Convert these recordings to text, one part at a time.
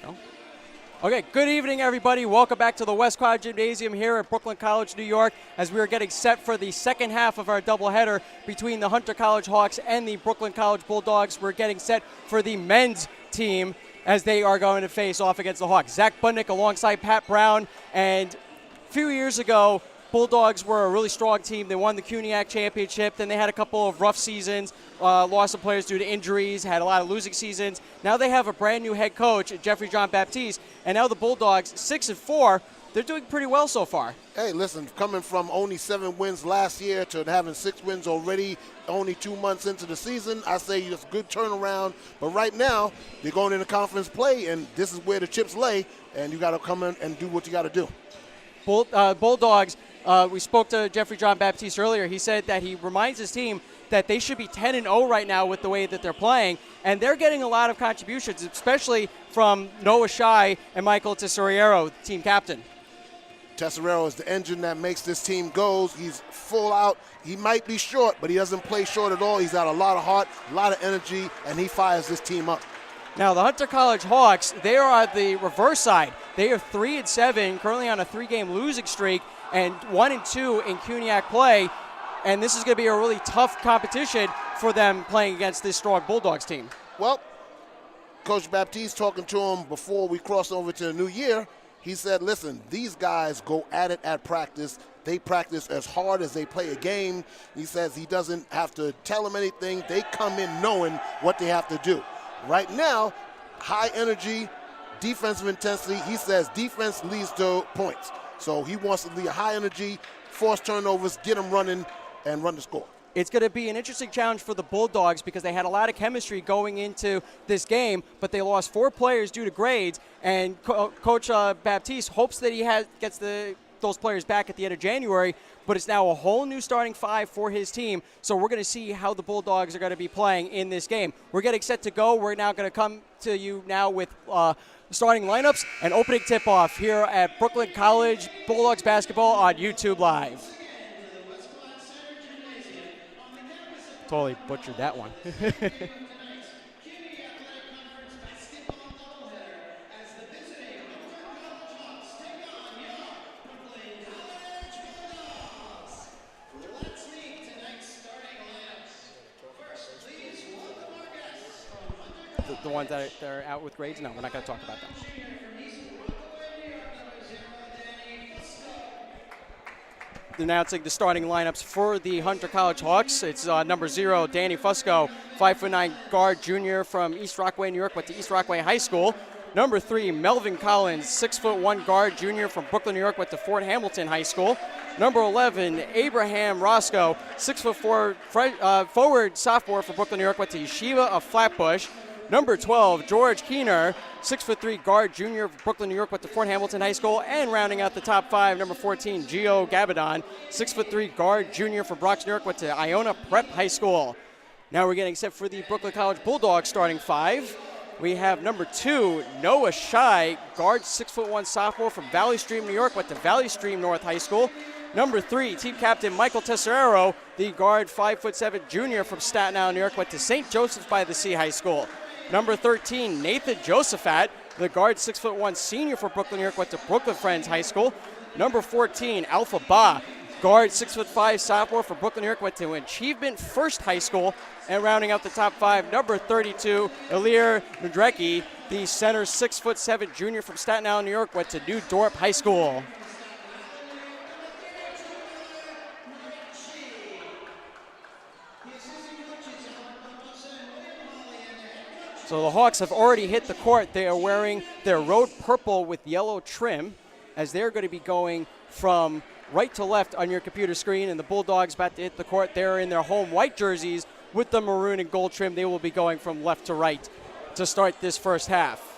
No? Okay, good evening, everybody. Welcome back to the West Quad Gymnasium here at Brooklyn College, New York, as we are getting set for the second half of our doubleheader between the Hunter College Hawks and the Brooklyn College Bulldogs. We're getting set for the men's team as they are going to face off against the Hawks. Zach Budnick alongside Pat Brown, and a few years ago, Bulldogs were a really strong team. They won the CUNYAC championship. Then they had a couple of rough seasons, lost some players due to injuries, had a lot of losing seasons. Now they have a brand new head coach, Jeffrey John Baptiste, and now the Bulldogs, 6-4, they're doing pretty well so far. Hey, listen, coming from only 7 wins last year to having 6 wins already, only 2 months into the season, I say it's a good turnaround. But right now, they're going into conference play, and this is where the chips lay, and you got to come in and do what you got to do. Bulldogs. We spoke to Jeffrey John Baptiste earlier. He said that he reminds his team that they should be 10-0 right now with the way that they're playing, and they're getting a lot of contributions, especially from Noah Shai and Michael Tesoriero, team captain. Tesoriero is the engine that makes this team go. He's full out. He might be short, but he doesn't play short at all. He's got a lot of heart, a lot of energy, and he fires this team up. Now, the Hunter College Hawks, they are on the reverse side. They are 3-7, currently on a 3-game losing streak, and 1-2 in CUNYAC play. And this is going to be a really tough competition for them playing against this strong Bulldogs team. Well, Coach Baptiste, talking to him before we cross over to the new year, he said, listen, these guys go at it at practice. They practice as hard as they play a game. He says he doesn't have to tell them anything. They come in knowing what they have to do. Right now, high energy, defensive intensity. He says defense leads to points. So he wants to lead high energy, force turnovers, get them running, and run the score. It's going to be an interesting challenge for the Bulldogs because they had a lot of chemistry going into this game, but they lost 4 players due to grades, and Coach Baptiste hopes that he gets those players back at the end of January, but it's now a whole new starting 5 for his team, so we're going to see how the Bulldogs are going to be playing in this game. We're getting set to go. We're now going to come to you now with starting lineups and opening tip-off here at Brooklyn College Bulldogs basketball on YouTube Live. Totally butchered that one. The ones that are out with grades? No, we're not going to talk about them. Announcing the starting lineups for the Hunter College Hawks. It's number 0, Danny Fusco, 5'9" guard junior from East Rockaway, New York, went to East Rockaway High School. Number 3, Melvin Collins, 6'1" guard junior from Brooklyn, New York, went to Fort Hamilton High School. Number 11, Abraham Roscoe, 6'4" forward sophomore from Brooklyn, New York, went to Yeshiva of Flatbush. Number 12, George Keener, 6'3" guard junior from Brooklyn, New York, went to Fort Hamilton High School. And rounding out the top 5, number 14, Gio Gabadon, 6'3" guard junior from Bronx, New York, went to Iona Prep High School. Now we're getting set for the Brooklyn College Bulldogs starting 5. We have number 2, Noah Shai, guard 6'1" sophomore from Valley Stream, New York, went to Valley Stream North High School. Number 3, team captain Michael Tesoriero, the guard 5'7" junior from Staten Island, New York, went to St. Joseph's by the Sea High School. Number 13, Nathan Josephat, the guard 6'1" senior for Brooklyn, New York, went to Brooklyn Friends High School. Number 14, Alpha Ba, guard 6'5" sophomore for Brooklyn, New York, went to Achievement First High School. And rounding out the top 5, number 32, Ilir Mudrecki, the center 6'7" junior from Staten Island, New York, went to New Dorp High School. So the Hawks have already hit the court. They are wearing their road purple with yellow trim as they're going to be going from right to left on your computer screen, and the Bulldogs about to hit the court. They're in their home white jerseys with the maroon and gold trim. They will be going from left to right to start this first half.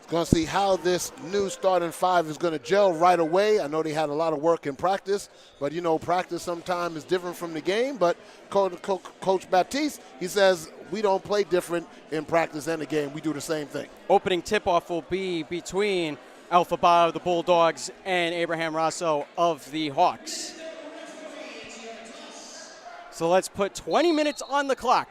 Going to see how this new starting 5 is going to gel right away. I know they had a lot of work in practice, but, you know, practice sometimes is different from the game. But Coach Baptiste, he says we don't play different in practice and the game. We do the same thing. Opening tip-off will be between Alpha Ba of the Bulldogs and Abraham Rosso of the Hawks. So let's put 20 minutes on the clock.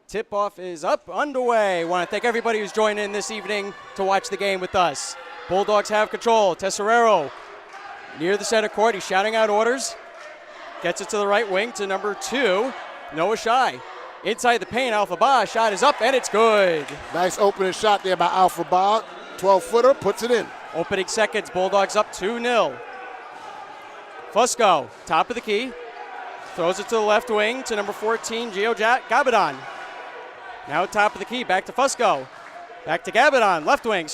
Tip-off is up, underway. Want to thank everybody who's joined in this evening to watch the game with us. Bulldogs have control. Tesserero near the center court. He's shouting out orders. Gets it to the right wing to number 2, Noah Shai. Inside the paint, Alpha Ba. Shot is up, and it's good. Nice opening shot there by Alpha Ba. 12-footer, puts it in. Opening seconds, Bulldogs up 2-0. Fusco, top of the key. Throws it to the left wing to number 14, Gio Gabadon. Now top of the key, back to Fusco. Back to Gabadon, left wing,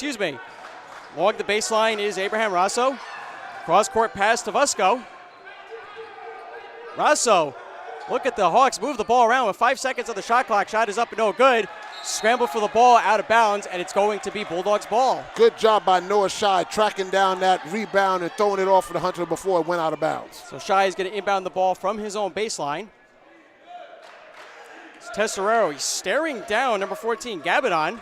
Along the baseline is Abraham Rosso. Cross-court pass to Fusco. Rosso, look at the Hawks move the ball around with 5 seconds on the shot clock. Shot is up and no good. Scramble for the ball out of bounds, and it's going to be Bulldogs ball. Good job by Noah Shai tracking down that rebound and throwing it off for the Hunter before it went out of bounds. So Shai is going to inbound the ball from his own baseline. It's Tesserero. He's staring down number 14, Gabadon.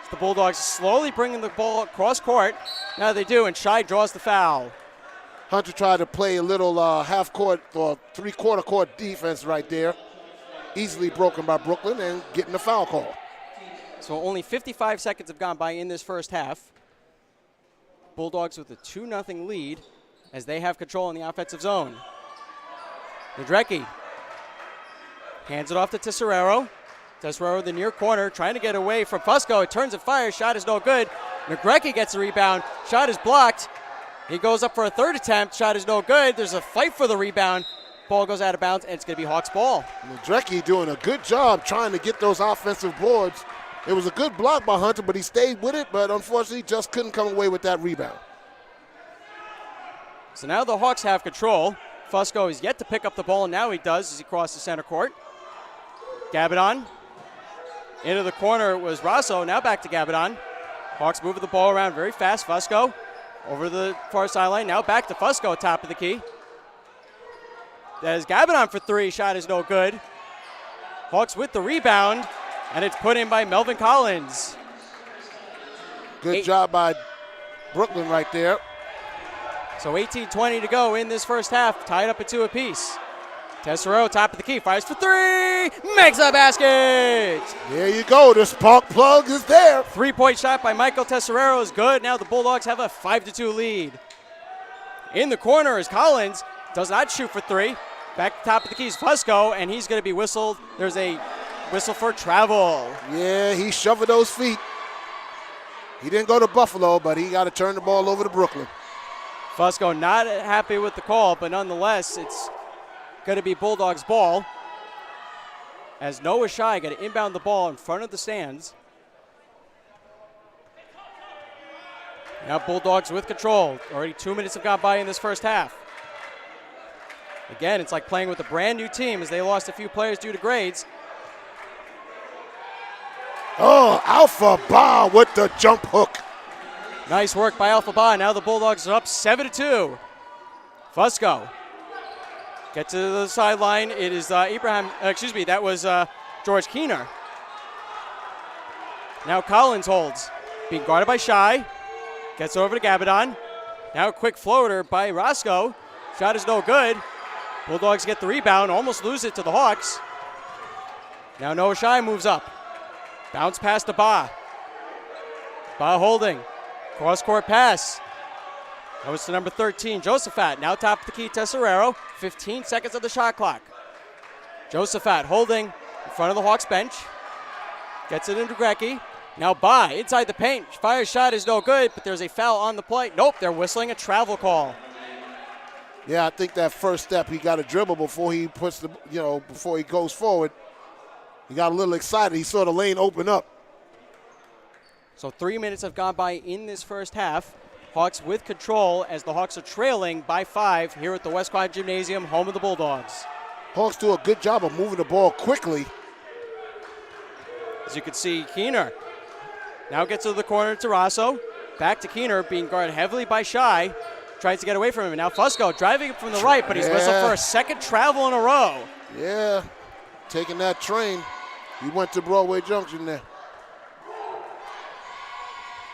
The Bulldogs slowly bringing the ball across court. Now they do, and Shai draws the foul. Hunter tried to play a little half-court or three-quarter court defense right there. Easily broken by Brooklyn and getting the foul call. So only 55 seconds have gone by in this first half. Bulldogs with a 2-0 lead as they have control in the offensive zone. Nadrecki hands it off to Tesserero. Tesserero, the near corner, trying to get away from Fusco. It turns and fires. Shot is no good. Nadrecki gets the rebound. Shot is blocked. He goes up for a third attempt. Shot is no good. There's a fight for the rebound. Ball goes out of bounds, and it's going to be Hawks ball. Nadrecki doing a good job trying to get those offensive boards. It was a good block by Hunter, but he stayed with it, but unfortunately just couldn't come away with that rebound. So now the Hawks have control. Fusco is yet to pick up the ball, and now he does as he crosses center court. Gabadon. Into the corner was Rosso. Now back to Gabadon. Hawks moving the ball around very fast. Fusco over the far sideline. Now back to Fusco, top of the key. That is Gabadon for 3. Shot is no good. Hawks with the rebound, and it's put in by Melvin Collins. Good job by Brooklyn right there. So 18-20 to go in this first half, tied up at 2 apiece. Tesserero, top of the key, fires for 3, makes a basket! There you go, the spark plug is there. 3-point shot by Michael Tesserero is good. Now the Bulldogs have a 5-2 lead. In the corner is Collins, does not shoot for 3. Back to top of the key is Fusco, and he's going to be whistled. There's a whistle for travel. Yeah, he shoved those feet. He didn't go to Buffalo, but he got to turn the ball over to Brooklyn. Fusco not happy with the call, but nonetheless, it's going to be Bulldogs ball as Noah Shai going to inbound the ball in front of the stands. Now Bulldogs with control. Already 2 minutes have gone by in this first half. Again, it's like playing with a brand new team as they lost a few players due to grades. Oh, Alpha Ba with the jump hook. Nice work by Alpha Ba. Now the Bulldogs are up 7-2. Fusco. Get to the sideline. It is that was George Keener. Now Collins holds. Being guarded by Shai. Gets over to Gabadon. Now a quick floater by Roscoe. Shot is no good. Bulldogs get the rebound, almost lose it to the Hawks. Now Noah Shai moves up. Bounce pass to Ba. Ba holding. Cross-court pass. Goes to number 13, Josephat. Now top of the key, Tesserero. 15 seconds on the shot clock. Josephat holding in front of the Hawks bench. Gets it into Grecky. Now Ba inside the paint. Fire shot is no good, but there's a foul on the play. Nope, they're whistling a travel call. Yeah, I think that first step, he got a dribble before he puts before he goes forward. He got a little excited. He saw the lane open up. So 3 minutes have gone by in this first half. Hawks with control as the Hawks are trailing by 5 here at the West Quad Gymnasium, home of the Bulldogs. Hawks do a good job of moving the ball quickly. As you can see, Keener now gets to the corner to Rosso. Back to Keener, being guarded heavily by Shai. Tries to get away from him. Now Fusco driving from the right, but he's whistled for a second travel in a row. Yeah, taking that train. He went to Broadway Junction there.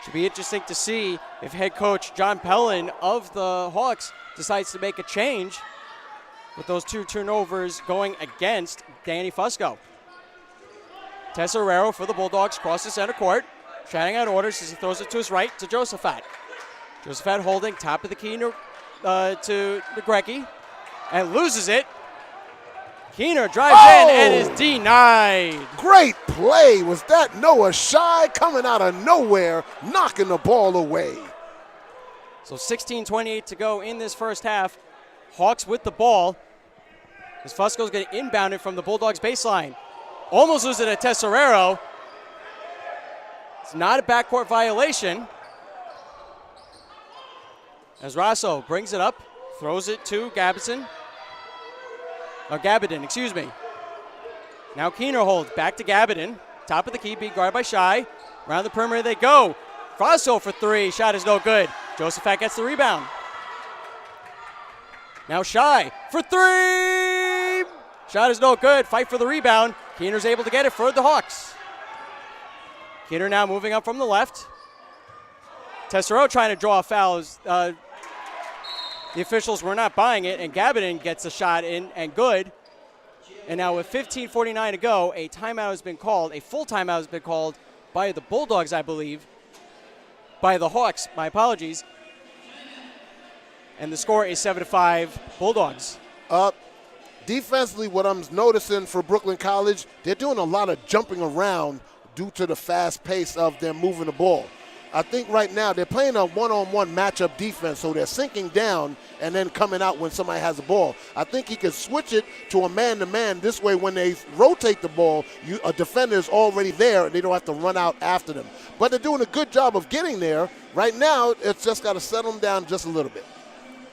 Should be interesting to see if head coach John Pellin of the Hawks decides to make a change with those 2 turnovers going against Danny Fusco. Tesserero for the Bulldogs crosses center court, shouting out orders as he throws it to his right to Josephat. Josephat holding top of the key to Negrecki and loses it. Keener drives in and is denied. Great play. Was that Noah Shy coming out of nowhere, knocking the ball away? So 16:28 to go in this first half. Hawks with the ball. As Fusco's going to inbound it from the Bulldogs baseline. Almost loses it at Tesserero. It's not a backcourt violation. As Rosso brings it up, throws it to Gabidon, excuse me. Now Keener holds, back to Gabidon. Top of the key, being guarded by Shy. Around the perimeter they go. Rosso for 3, shot is no good. Josephat gets the rebound. Now Shy for 3! Shot is no good, fight for the rebound. Keener's able to get it for the Hawks. Keener now moving up from the left. Tesserero trying to draw fouls. The officials were not buying it, and Gabidon gets a shot in and good. And now with 15:49 to go, a timeout has been called. A full timeout has been called by the Bulldogs, I believe. By the Hawks, my apologies. And the score is 7-5 Bulldogs. Defensively, what I'm noticing for Brooklyn College, they're doing a lot of jumping around due to the fast pace of them moving the ball. I think right now they're playing a one-on-one matchup defense, so they're sinking down and then coming out when somebody has the ball. I think he can switch it to a man-to-man. This way, when they rotate the ball, a defender is already there, and they don't have to run out after them. But they're doing a good job of getting there. Right now, it's just got to settle them down just a little bit.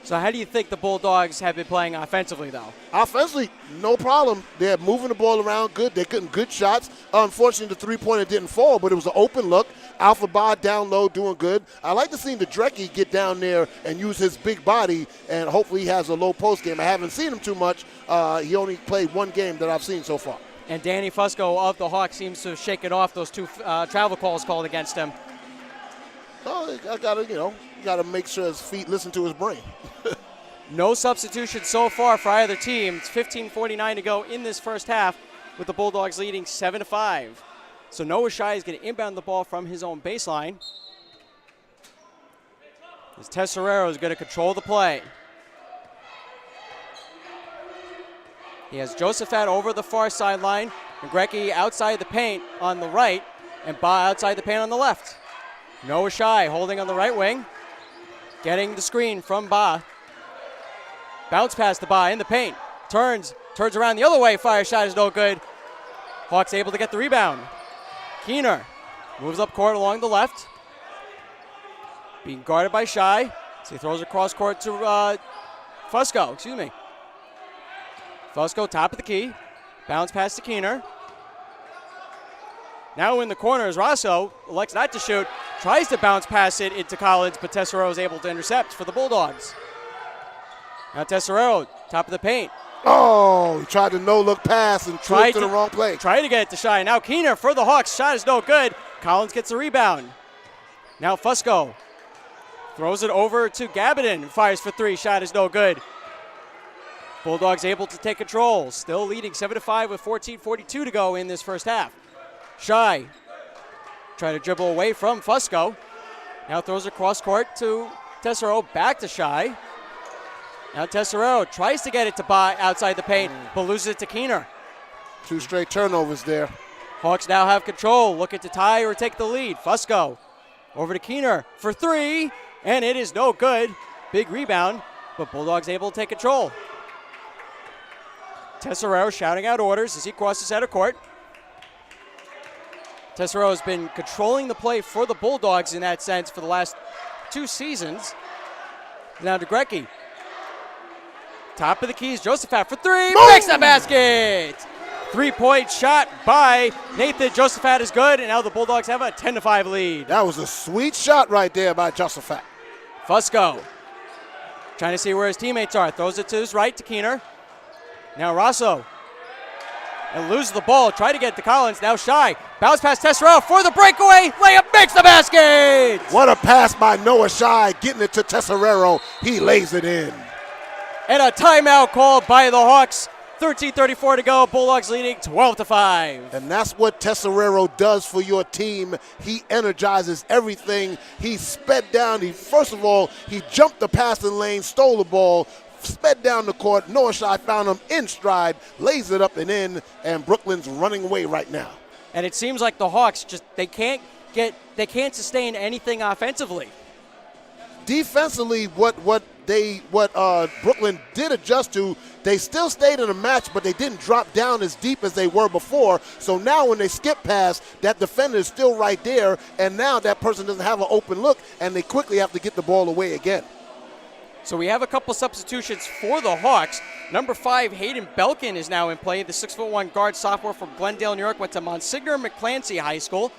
So how do you think the Bulldogs have been playing offensively, though? Offensively, no problem. They're moving the ball around good. They're getting good shots. Unfortunately, the three-pointer didn't fall, but it was an open look. Alpha Ba down low doing good. I like to see the Drecke get down there and use his big body, and hopefully he has a low post game. I haven't seen him too much. He only played 1 game that I've seen so far. And Danny Fusco of the Hawks seems to have shaken off those 2 travel calls called against him. Oh, I gotta make sure his feet listen to his brain. No substitution so far for either team. It's 15:49 to go in this first half, with the Bulldogs leading 7-5. So Noah Shy is going to inbound the ball from his own baseline. As Tesserero is going to control the play. He has Josephat over the far sideline, and Negrecki outside the paint on the right, and Ba outside the paint on the left. Noah Shy holding on the right wing, getting the screen from Ba. Bounce pass to Ba in the paint. Turns around the other way. Fire shot is no good. Hawks able to get the rebound. Keener moves up court along the left. Being guarded by Shy. So he throws across court to Fusco. Excuse me. Fusco top of the key. Bounce pass to Keener. Now in the corner is Rosso. Elects not to shoot. Tries to bounce pass it into Collins, but Tesserero is able to intercept for the Bulldogs. Now Tesserero, top of the paint. Oh, he tried to no-look pass and tried to the wrong play. Tried to get it to Shy. Now Keener for the Hawks. Shot is no good. Collins gets the rebound. Now Fusco throws it over to Gabidon. Fires for 3. Shot is no good. Bulldogs able to take control. Still leading 7-5 with 14:42 to go in this first half. Shy trying to dribble away from Fusco. Now throws across court to Tesserero. Back to Shy. Now Tesserero tries to get it to Ba outside the paint, but loses it to Keener. 2 straight turnovers there. Hawks now have control, looking to tie or take the lead. Fusco over to Keener for 3, and it is no good. Big rebound, but Bulldogs able to take control. Tesserero shouting out orders as he crosses center court. Tesserero has been controlling the play for the Bulldogs in that sense for the last 2 seasons. Now to Negrecki. Top of the keys, Josephat for 3, makes the basket! 3-point shot by Nathan Josephat is good, and now the Bulldogs have a 10-5 lead. That was a sweet shot right there by Josephat. Fusco trying to see where his teammates are. Throws it to his right to Keener. Now Rosso. And loses the ball. Try to get it to Collins. Now Shy. Bounce past Tesserero for the breakaway. Layup makes the basket! What a pass by Noah Shy, getting it to Tesserero. He lays it in. And a timeout called by the Hawks. 13:34 to go. Bulldogs leading 12-5. And that's what Tesserero does for your team. He energizes everything. He sped down. First of all, he jumped the passing lane, stole the ball, sped down the court. Noah Shai found him in stride, lays it up and in, and Brooklyn's running away right now. And it seems like the Hawks they can't sustain anything offensively. Defensively, what Brooklyn did adjust to, they still stayed in a match, but they didn't drop down as deep as they were before. So now when they skip past, that defender is still right there, and now that person doesn't have an open look, and they quickly have to get the ball away again. So we have a couple substitutions for the Hawks. Number 5, Hayden Belkin is now in play. The 6'1" guard sophomore from Glendale, New York, went to Monsignor McClancy High School.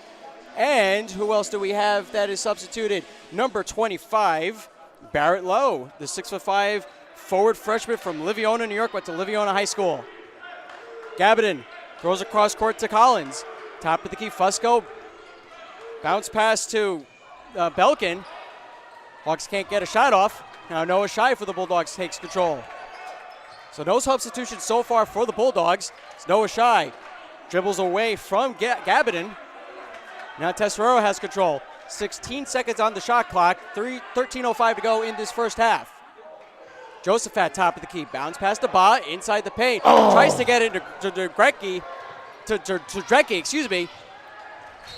And who else do we have that is substituted? Number 25, Barrett Lowe, the 6'5" forward freshman from Liviona, New York, went to Liviona High School. Gabadon throws across court to Collins. Top of the key, Fusco. Bounce pass to Belkin. Hawks can't get a shot off. Now Noah Shai for the Bulldogs takes control. So no substitutions so far for the Bulldogs. It's Noah Shai. Dribbles away from Gabadon. Now Tesserero has control. 16 seconds on the shot clock. 13:05 to go in this first half. Josephat, top of the key. Bounce past the Ba, inside the paint. Tries to get it to Drecke, excuse me.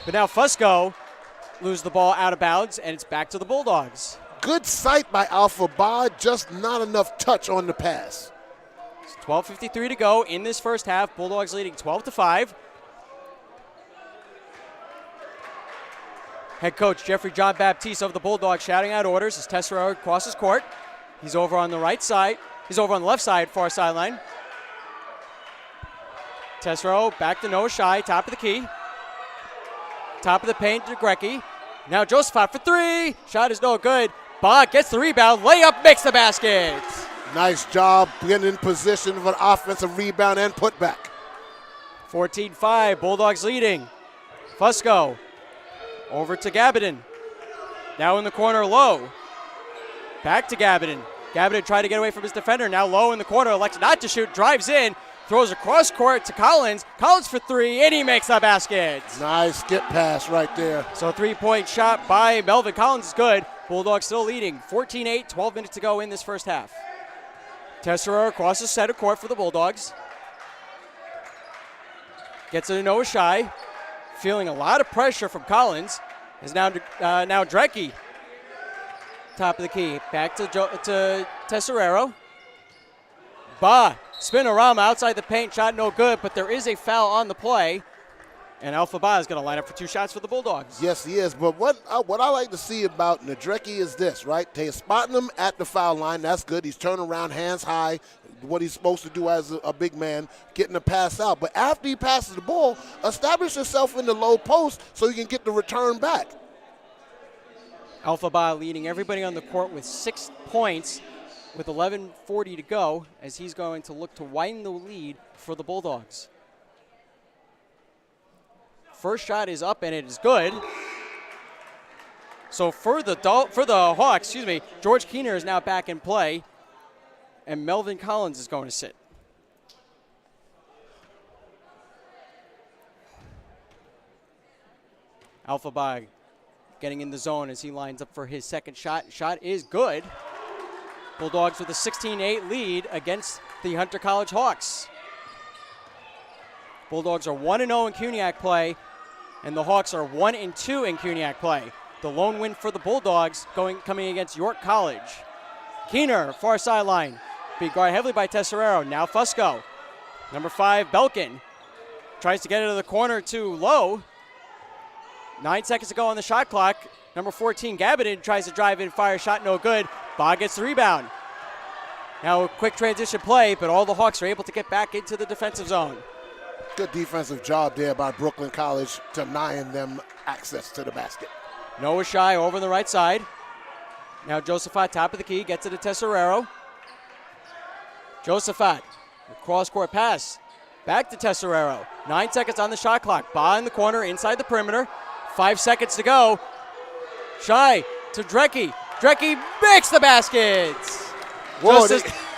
But now Fusco loses the ball out of bounds, and it's back to the Bulldogs. Good sight by Alpha Ba, just not enough touch on the pass. It's 12:53 to go in this first half. Bulldogs leading 12-5. Head coach Jeffrey John Baptiste of the Bulldogs shouting out orders as Tesserero crosses court. He's over on the right side. He's over on the left side, far sideline. Tesserero back to Noah Shai, top of the key. Top of the paint to Grecke. Now Josephat for 3. Shot is no good. Ba gets the rebound. Layup makes the basket. Nice job getting in position for an offensive rebound and putback. 14-5, Bulldogs leading. Fusco over to Gabadon. Now in the corner, Lowe. Back to Gabadon. Gabadon tried to get away from his defender. Now Lowe in the corner, elects not to shoot, drives in, throws across court to Collins. Collins for 3, and he makes the basket. Nice skip pass right there. So a 3-point shot by Melvin Collins is good. Bulldogs still leading, 14-8, 12 minutes to go in this first half. Tesserero across the center court for the Bulldogs. Gets it to Noah Shai. Feeling a lot of pressure from Collins. Is now Drecke. Top of the key. Back to Tesserero. Ba, spin-a-rama outside the paint. Shot no good, but there is a foul on the play. And Alpha Ba is going to line up for 2 shots for the Bulldogs. Yes, he is. But what I like to see about Nadrecki is this, right? They're spotting him at the foul line. That's good. He's turning around, hands high, what he's supposed to do as a big man, getting the pass out. But after he passes the ball, establish yourself in the low post so you can get the return back. Alpha Ba leading everybody on the court with 6 points with 11:40 to go as he's going to look to widen the lead for the Bulldogs. First shot is up and it is good. So for the Hawks, George Keener is now back in play, and Melvin Collins is going to sit. Alpha Ba getting in the zone as he lines up for his second shot. Shot is good. Bulldogs with a 16-8 lead against the Hunter College Hawks. Bulldogs are 1-0 in CUNYAC play, and the Hawks are 1-2 in CUNYAC play. The lone win for the Bulldogs coming against York College. Keener, far sideline, being guarded heavily by Tesserero. Now Fusco. Number 5, Belkin. Tries to get it to the corner to Lowe. 9 seconds to go on the shot clock. Number 14, Gabadon, tries to drive in, fire shot, no good. Ba gets the rebound. Now a quick transition play, but all the Hawks are able to get back into the defensive zone. Good defensive job there by Brooklyn College, denying them access to the basket. Noah Shai over on the right side. Now Josephat, top of the key, gets it to Tesserero. Josephat, cross-court pass. Back to Tesserero. 9 seconds on the shot clock. Ba in the corner, inside the perimeter. 5 seconds to go. Shai to Drecke. Drecke makes the basket.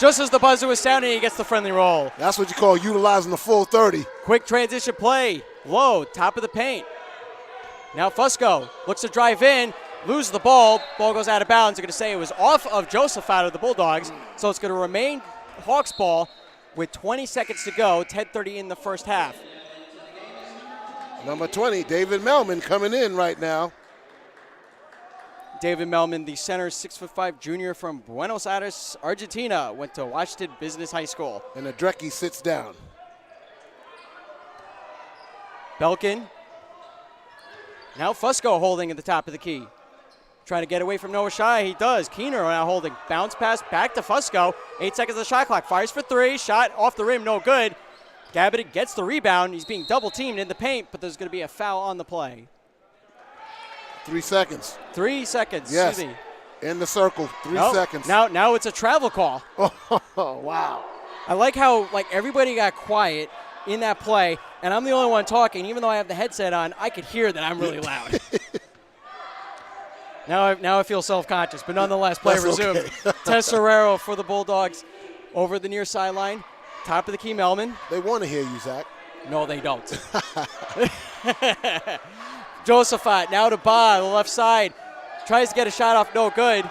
Just as the buzzer was sounding, he gets the friendly roll. That's what you call utilizing the full 30. Quick transition play. Low, top of the paint. Now Fusco looks to drive in, loses the ball. Ball goes out of bounds. They're going to say it was off of Josephat of the Bulldogs. So it's going to remain Hawks ball with 20 seconds to go, 10:30 in the first half. Number 20, David Melman coming in right now. David Melman, the center, 6'5" junior from Buenos Aires, Argentina, went to Washington Business High School. And Adrecki sits down. Belkin. Now Fusco holding at the top of the key. Trying to get away from Noah Shai. He does. Keener now holding. Bounce pass back to Fusco. 8 seconds of the shot clock. Fires for three. Shot off the rim. No good. Gabbidon gets the rebound. He's being double teamed in the paint, but there's going to be a foul on the play. 3 seconds. 3 seconds. Yes. Excuse me. In the circle. 3 seconds. Now it's a travel call. Oh, wow. I like how everybody got quiet in that play, and I'm the only one talking. Even though I have the headset on, I could hear that I'm really loud. Now I feel self-conscious, but nonetheless, play resumed. Okay. Tesserero for the Bulldogs over the near sideline. Top of the key, Melman. They want to hear you, Zach. No, they don't. Josephat now to Ba, the left side. Tries to get a shot off, no good.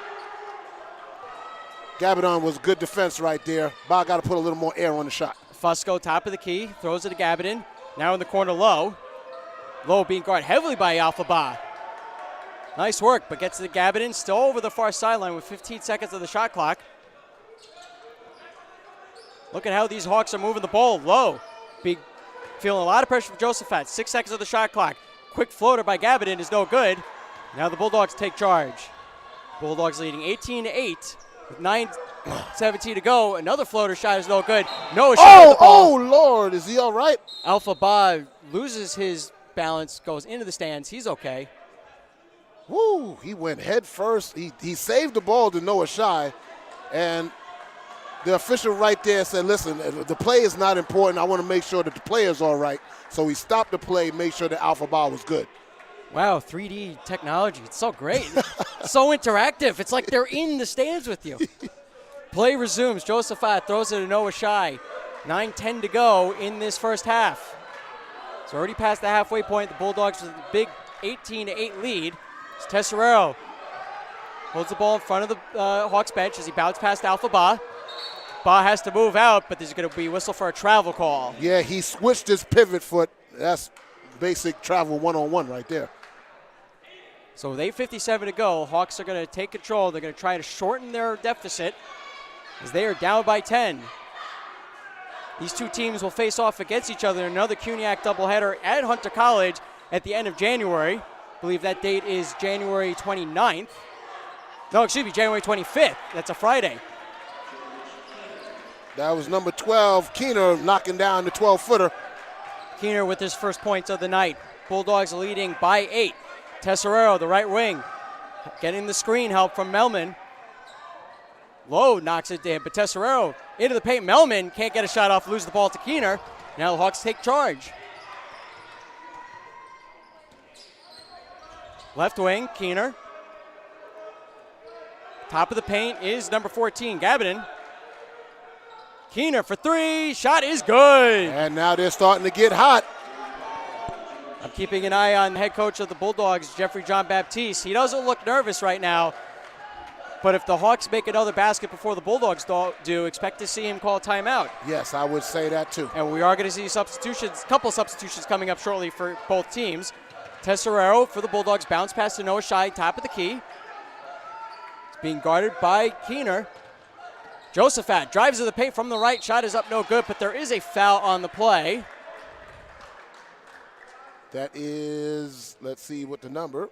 Gabbidon was good defense right there. Ba got to put a little more air on the shot. Fusco, top of the key, throws it to Gabbidon. Now in the corner, Low. Low being guarded heavily by Alpha Ba. Nice work, but gets to the Gabbidon, still over the far sideline with 15 seconds of the shot clock. Look at how these Hawks are moving the ball. Low, feeling a lot of pressure from Josephat. 6 seconds of the shot clock. Quick floater by Gabbidon is no good. Now the Bulldogs take charge. Bulldogs leading 18-8 with 9:17 to go. Another floater shot is no good. No shot. Oh, Lord, is he all right? Alpha Ba loses his balance, goes into the stands. He's okay. Woo, he went head first. He saved the ball to Noah Shai, and the official right there said, listen, the play is not important. I want to make sure that the player's all right. So he stopped the play, made sure that Alpha Ba was good. Wow, 3D technology. It's so great. So interactive. It's like they're in the stands with you. Play resumes. Josephat throws it to Noah Shai. 9:10 to go in this first half. It's already past the halfway point. The Bulldogs with a big 18-8 lead. It's Tesserero holds the ball in front of the Hawks bench as he bounced past Alpha Ba. Ba has to move out, but there's going to be a whistle for a travel call. Yeah, he switched his pivot foot. That's basic travel one-on-one right there. So with 8:57 to go, Hawks are going to take control. They're going to try to shorten their deficit as they are down by 10. These two teams will face off against each other in another CUNYAC doubleheader at Hunter College at the end of January. I believe that date is January 29th. No, excuse me, January 25th. That's a Friday. That was number 12, Keener, knocking down the 12-footer. Keener with his first points of the night. Bulldogs leading by 8. Tesserero, the right wing, getting the screen help from Melman. Low knocks it down, but Tesserero into the paint. Melman can't get a shot off, lose the ball to Keener. Now the Hawks take charge. Left wing, Keener. Top of the paint is number 14, Gabbidon. Keener for three. Shot is good. And now they're starting to get hot. I'm keeping an eye on the head coach of the Bulldogs, Jeffrey John Baptiste. He doesn't look nervous right now. But if the Hawks make another basket before the Bulldogs do, expect to see him call a timeout. Yes, I would say that too. And we are going to see substitutions, couple substitutions coming up shortly for both teams. Tesserero for the Bulldogs, bounce pass to Noah Shai, top of the key. It's being guarded by Keener. Josephat drives to the paint from the right. Shot is up, no good, but there is a foul on the play. That is, let's see what the number.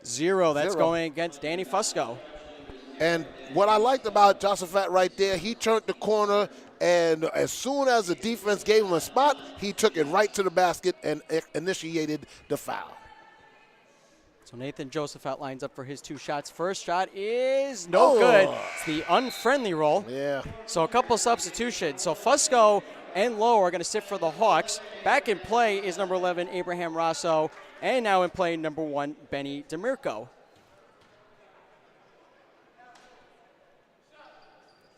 0. That's going against Danny Fusco. And what I liked about Josephat right there, he turned the corner, and as soon as the defense gave him a spot, he took it right to the basket and initiated the foul. So Nathan Josephat lines up for his 2 shots. First shot is no good. It's the unfriendly roll. Yeah. So a couple substitutions. So Fusco and Lowe are going to sit for the Hawks. Back in play is number 11, Abraham Rosso, and now in play number 1, Benny DeMirco.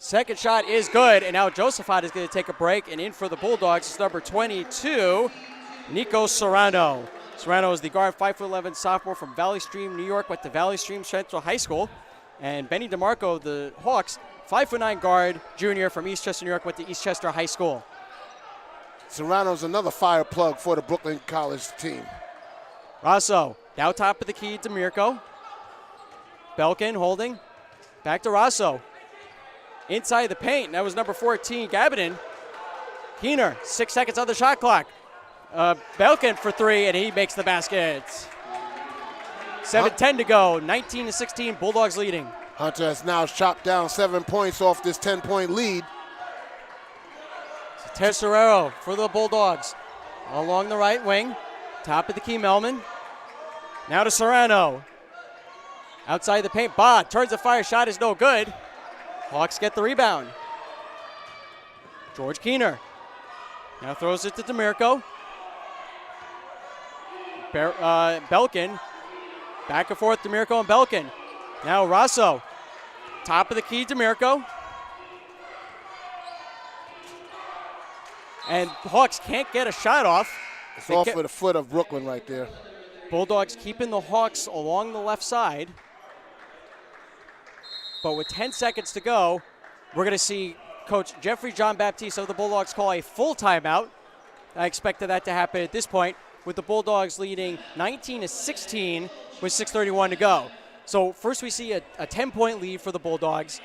Second shot is good, and now Josephat is going to take a break, and in for the Bulldogs is number 22, Nico Serrano. Serrano is the guard, 5'11" sophomore from Valley Stream, New York, went to Valley Stream Central High School. And Benny DeMarco, the Hawks, 5'9" guard, junior from Eastchester, New York, went to Eastchester High School. Serrano's another fire plug for the Brooklyn College team. Rosso, now top of the key to Mirko. Belkin holding, back to Rosso. Inside the paint, that was number 14, Gabanin. Keener, 6 seconds on the shot clock. Belkin for three, and he makes the basket. 7:10 to go, 19-16, Bulldogs leading. Hunter has now chopped down 7 points off this 10-point lead. Tesserero for the Bulldogs. Along the right wing, top of the key, Melman. Now to Serrano. Outside the paint, Bod turns the fire, shot is no good. Hawks get the rebound. George Keener now throws it to DeMirko. Belkin, back and forth, DeMirko and Belkin. Now Rosso, top of the key, DeMirko. And Hawks can't get a shot off. It's off of the foot of Brooklyn right there. Bulldogs keeping the Hawks along the left side. But with 10 seconds to go, we're going to see Coach Jeffrey John Baptiste of the Bulldogs call a full timeout. I expected that to happen at this point, with the Bulldogs leading 19-16 with 6:31 to go. So first we see a 10-point lead for the Bulldogs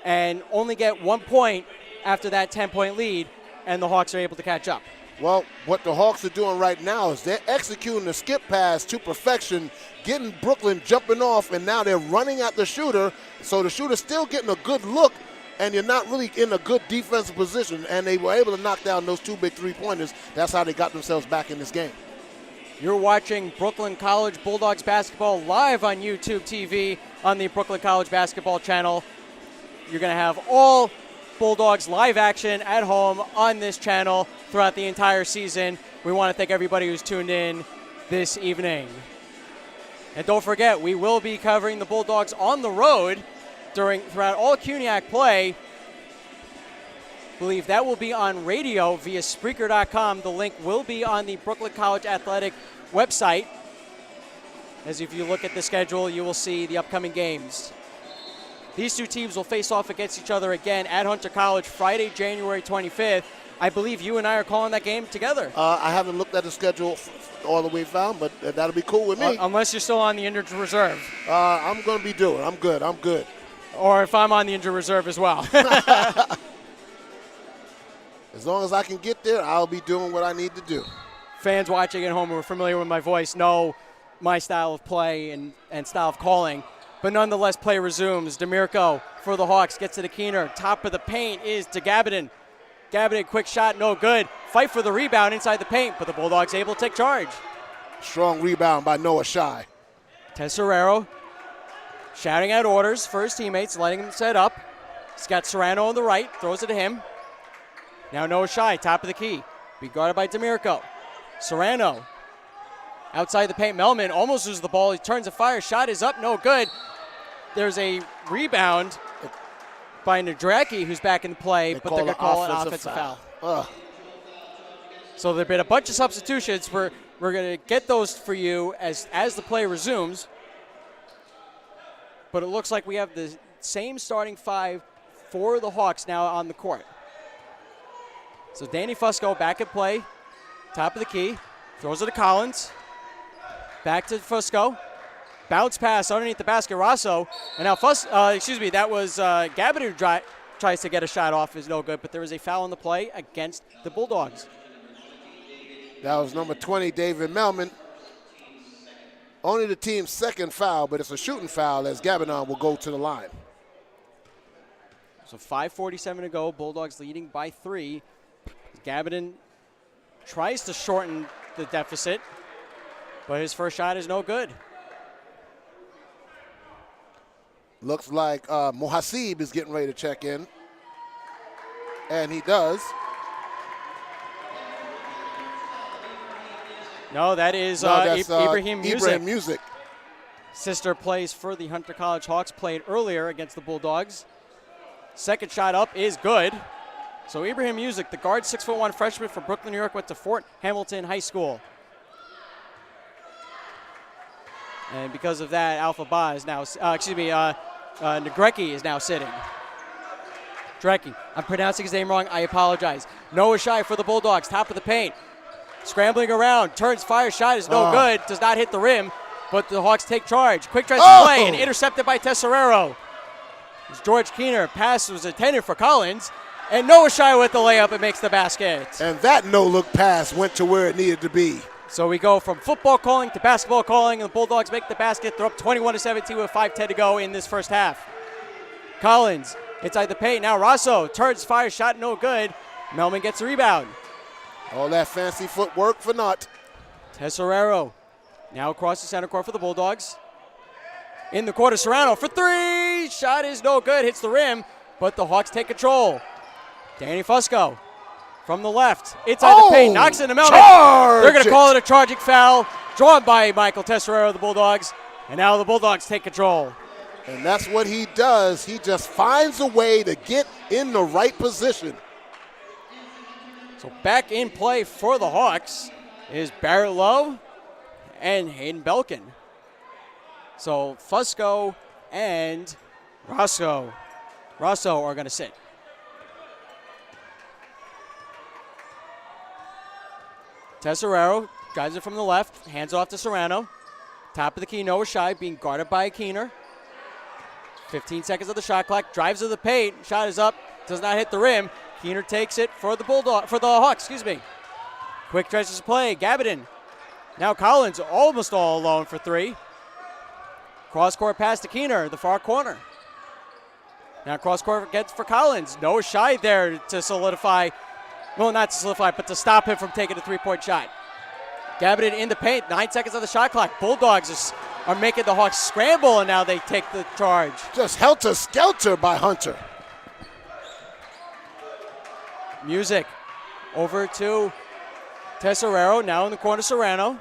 and only get 1 point after that 10-point lead, and the Hawks are able to catch up. Well, what the Hawks are doing right now is they're executing the skip pass to perfection, getting Brooklyn jumping off, and now they're running at the shooter. So the shooter's still getting a good look, and you're not really in a good defensive position, and they were able to knock down those 2 big three-pointers. That's how they got themselves back in this game. You're watching Brooklyn College Bulldogs basketball live on YouTube TV on the Brooklyn College Basketball channel. You're going to have all Bulldogs live action at home on this channel throughout the entire season. We want to thank everybody who's tuned in this evening. And don't forget, we will be covering the Bulldogs on the road throughout all CUNYAC play. I believe that will be on radio via Spreaker.com. The link will be on the Brooklyn College Athletic website. As if you look at the schedule, you will see the upcoming games. These two teams will face off against each other again at Hunter College Friday, January 25th. I believe you and I are calling that game together. I haven't looked at the schedule all the way down, but that'll be cool with me. Unless you're still on the injured reserve. I'm going to be doing it. I'm good. Or if I'm on the injured reserve as well. As long as I can get there, I'll be doing what I need to do. Fans watching at home who are familiar with my voice know my style of play and style of calling. But nonetheless, play resumes. DeMirko for the Hawks gets to the Keener. Top of the paint is to Gabanin. Gabanin, quick shot, no good. Fight for the rebound inside the paint, but the Bulldogs able to take charge. Strong rebound by Noah Shai. Tesserero shouting out orders for his teammates, letting them set up. He's got Serrano on the right, throws it to him. Now Noah Shai, top of the key. Be guarded by DeMirko. Serrano outside the paint. Melman almost loses the ball. He turns a fire. Shot is up, no good. There's a rebound by Nadraki, who's back in play, but they're going to call an offensive foul. So there have been a bunch of substitutions. We're going to get those for you as the play resumes. But it looks like we have the same starting five for the Hawks now on the court. So Danny Fusco back at play, top of the key, throws it to Collins. Back to Fusco. Bounce pass underneath the basket, Rosso. And now that was Gabbard who tries to get a shot off, is no good, but there was a foul on the play against the Bulldogs. That was number 20, David Melman. Only the team's second foul, but it's a shooting foul as Gabanon will go to the line. So 5:47 to go, Bulldogs leading by 3. Gabanon tries to shorten the deficit, but his first shot is no good. Looks like Mohasib is getting ready to check in. And he does. No, that is Ibrahim Music. Ibrahim Music. Sister plays for the Hunter College Hawks, played earlier against the Bulldogs. Second shot up is good. So Ibrahim Music, the guard, 6'1" freshman from Brooklyn, New York, went to Fort Hamilton High School. And because of that, Alpha Ba is now, Negrecki is now sitting. Drecki, I'm pronouncing his name wrong, I apologize. Noah Shai for the Bulldogs, top of the paint. Scrambling around, turns, fires, shot is no good, does not hit the rim, but the Hawks take charge. Quick tries to play and intercepted by Tesserero. It's George Keener, pass was intended for Collins, and Noah Shai with the layup and makes the basket. And that no-look pass went to where it needed to be. So we go from football calling to basketball calling, and the Bulldogs make the basket. They're up 21-17 with 5:10 to go in this first half. Collins inside the paint. Now Rosso turns, fires, shot no good. Melman gets a rebound. All that fancy footwork for naught. Tesserero now across the center court for the Bulldogs. In the corner, Serrano for three. Shot is no good, hits the rim, but the Hawks take control. Danny Fusco from the left, inside the paint, knocks into Melman. They're going to call it a charging foul, drawn by Michael Tesserero of the Bulldogs, and now the Bulldogs take control. And that's what he does. He just finds a way to get in the right position. So back in play for the Hawks is Barrett Lowe and Hayden Belkin. So Fusco and Rosso are going to sit. Tesserero drives it from the left, hands off to Serrano. Top of the key, Noah Shai being guarded by Keener. 15 seconds of the shot clock, drives to the paint, shot is up, does not hit the rim. Keener takes it for the Hawks, Quick stretches play, Gabidon. Now Collins almost all alone for three. Cross-court pass to Keener, the far corner. Now cross-court gets for Collins. Noah Shai there to solidify, well, not to solidify, but to stop him from taking a three-point shot. Gabidon in the paint, 9 seconds on the shot clock. Bulldogs are making the Hawks scramble, and now they take the charge. Just helter-skelter by Hunter. Music over to Tesserero, now in the corner, Serrano.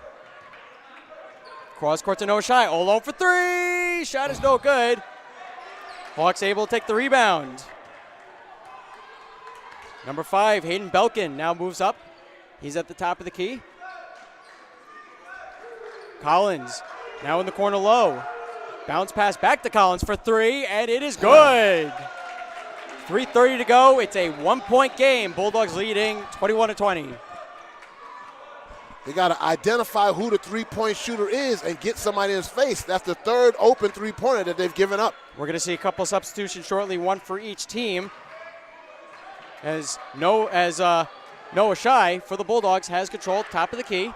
Cross court to Noah Shai, all alone for three. Shot is no good. Hawks able to take the rebound. Number 5, Hayden Belkin now moves up. He's at the top of the key. Collins now in the corner low. Bounce pass back to Collins for three, and it is good. 3:30 to go. It's a 1-point game. Bulldogs leading 21-20. They got to identify who the three-point shooter is and get somebody in his face. That's the third open three-pointer that they've given up. We're going to see a couple substitutions shortly, one for each team. As Noah Shai for the Bulldogs has control, top of the key.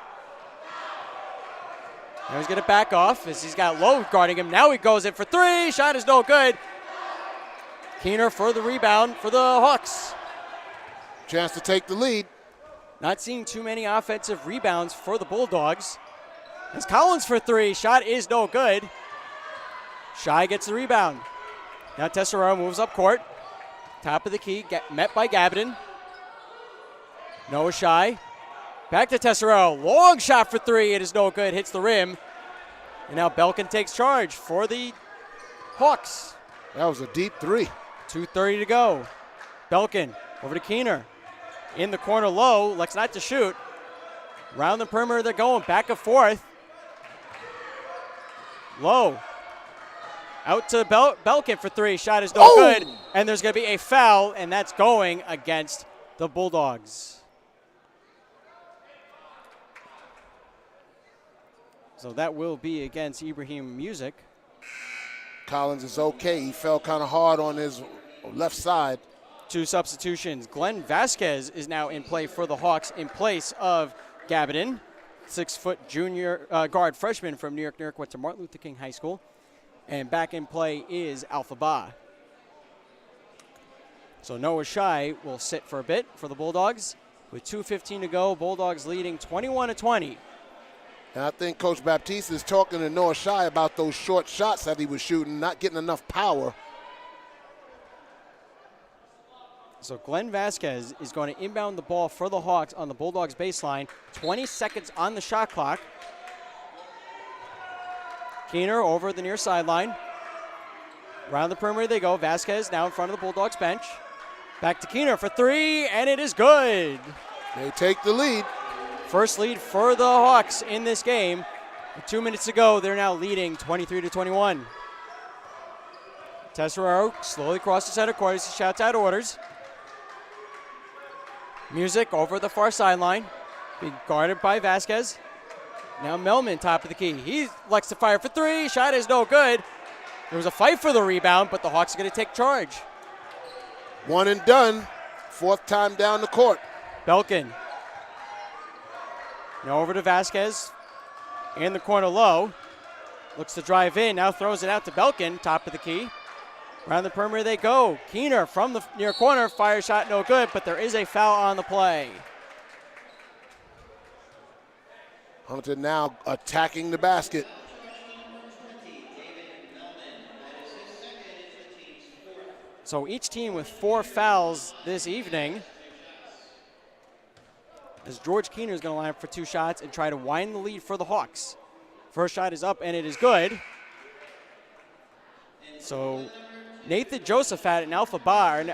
Now he's going to back off as he's got Lowe guarding him. Now he goes in for three. Shot is no good. Keener for the rebound for the Hawks. Chance to take the lead. Not seeing too many offensive rebounds for the Bulldogs. As Collins for three. Shot is no good. Shai gets the rebound. Now Tesserero moves up court. Top of the key, met by Gabidon. Noah Shai. Back to Tesserero. Long shot for three. It is no good. Hits the rim. And now Belkin takes charge for the Hawks. That was a deep three. 2:30 to go. Belkin over to Keener. In the corner low. Elects not to shoot. Round the perimeter they're going. Back and forth. Low. Out to Belkin for three. Shot is no good. And there's going to be a foul, and that's going against the Bulldogs. So that will be against Ibrahim Music. Collins is okay. He fell kind of hard on his left side. 2 substitutions. Glenn Vasquez is now in play for the Hawks in place of Gabidon. 6-foot junior guard freshman from New York, went to Martin Luther King High School. And back in play is Alpha Ba. So Noah Shai will sit for a bit for the Bulldogs. With 2:15 to go, Bulldogs leading 21-20. And I think Coach Baptiste is talking to Noah Shai about those short shots that he was shooting, not getting enough power. So Glenn Vasquez is going to inbound the ball for the Hawks on the Bulldogs baseline. 20 seconds on the shot clock. Keener over the near sideline. Around the perimeter they go. Vasquez now in front of the Bulldogs bench. Back to Keener for three, and it is good. They take the lead. First lead for the Hawks in this game. With 2 minutes to go, they're now leading 23-21. Tesseraro slowly crosses center court as he shouts out orders. Music over the far sideline, being guarded by Vasquez. Now Melman, top of the key. He likes to fire for three. Shot is no good. There was a fight for the rebound, but the Hawks are going to take charge. One and done. Fourth time down the court. Belkin. Now over to Vasquez. In the corner low. Looks to drive in. Now throws it out to Belkin, top of the key. Around the perimeter they go. Keener from the near corner. Fire shot no good, but there is a foul on the play. Hunter now attacking the basket. So each team with 4 fouls this evening. As George Keener is going to line up for 2 shots and try to wind the lead for the Hawks. First shot is up and it is good. So Nathan Josephat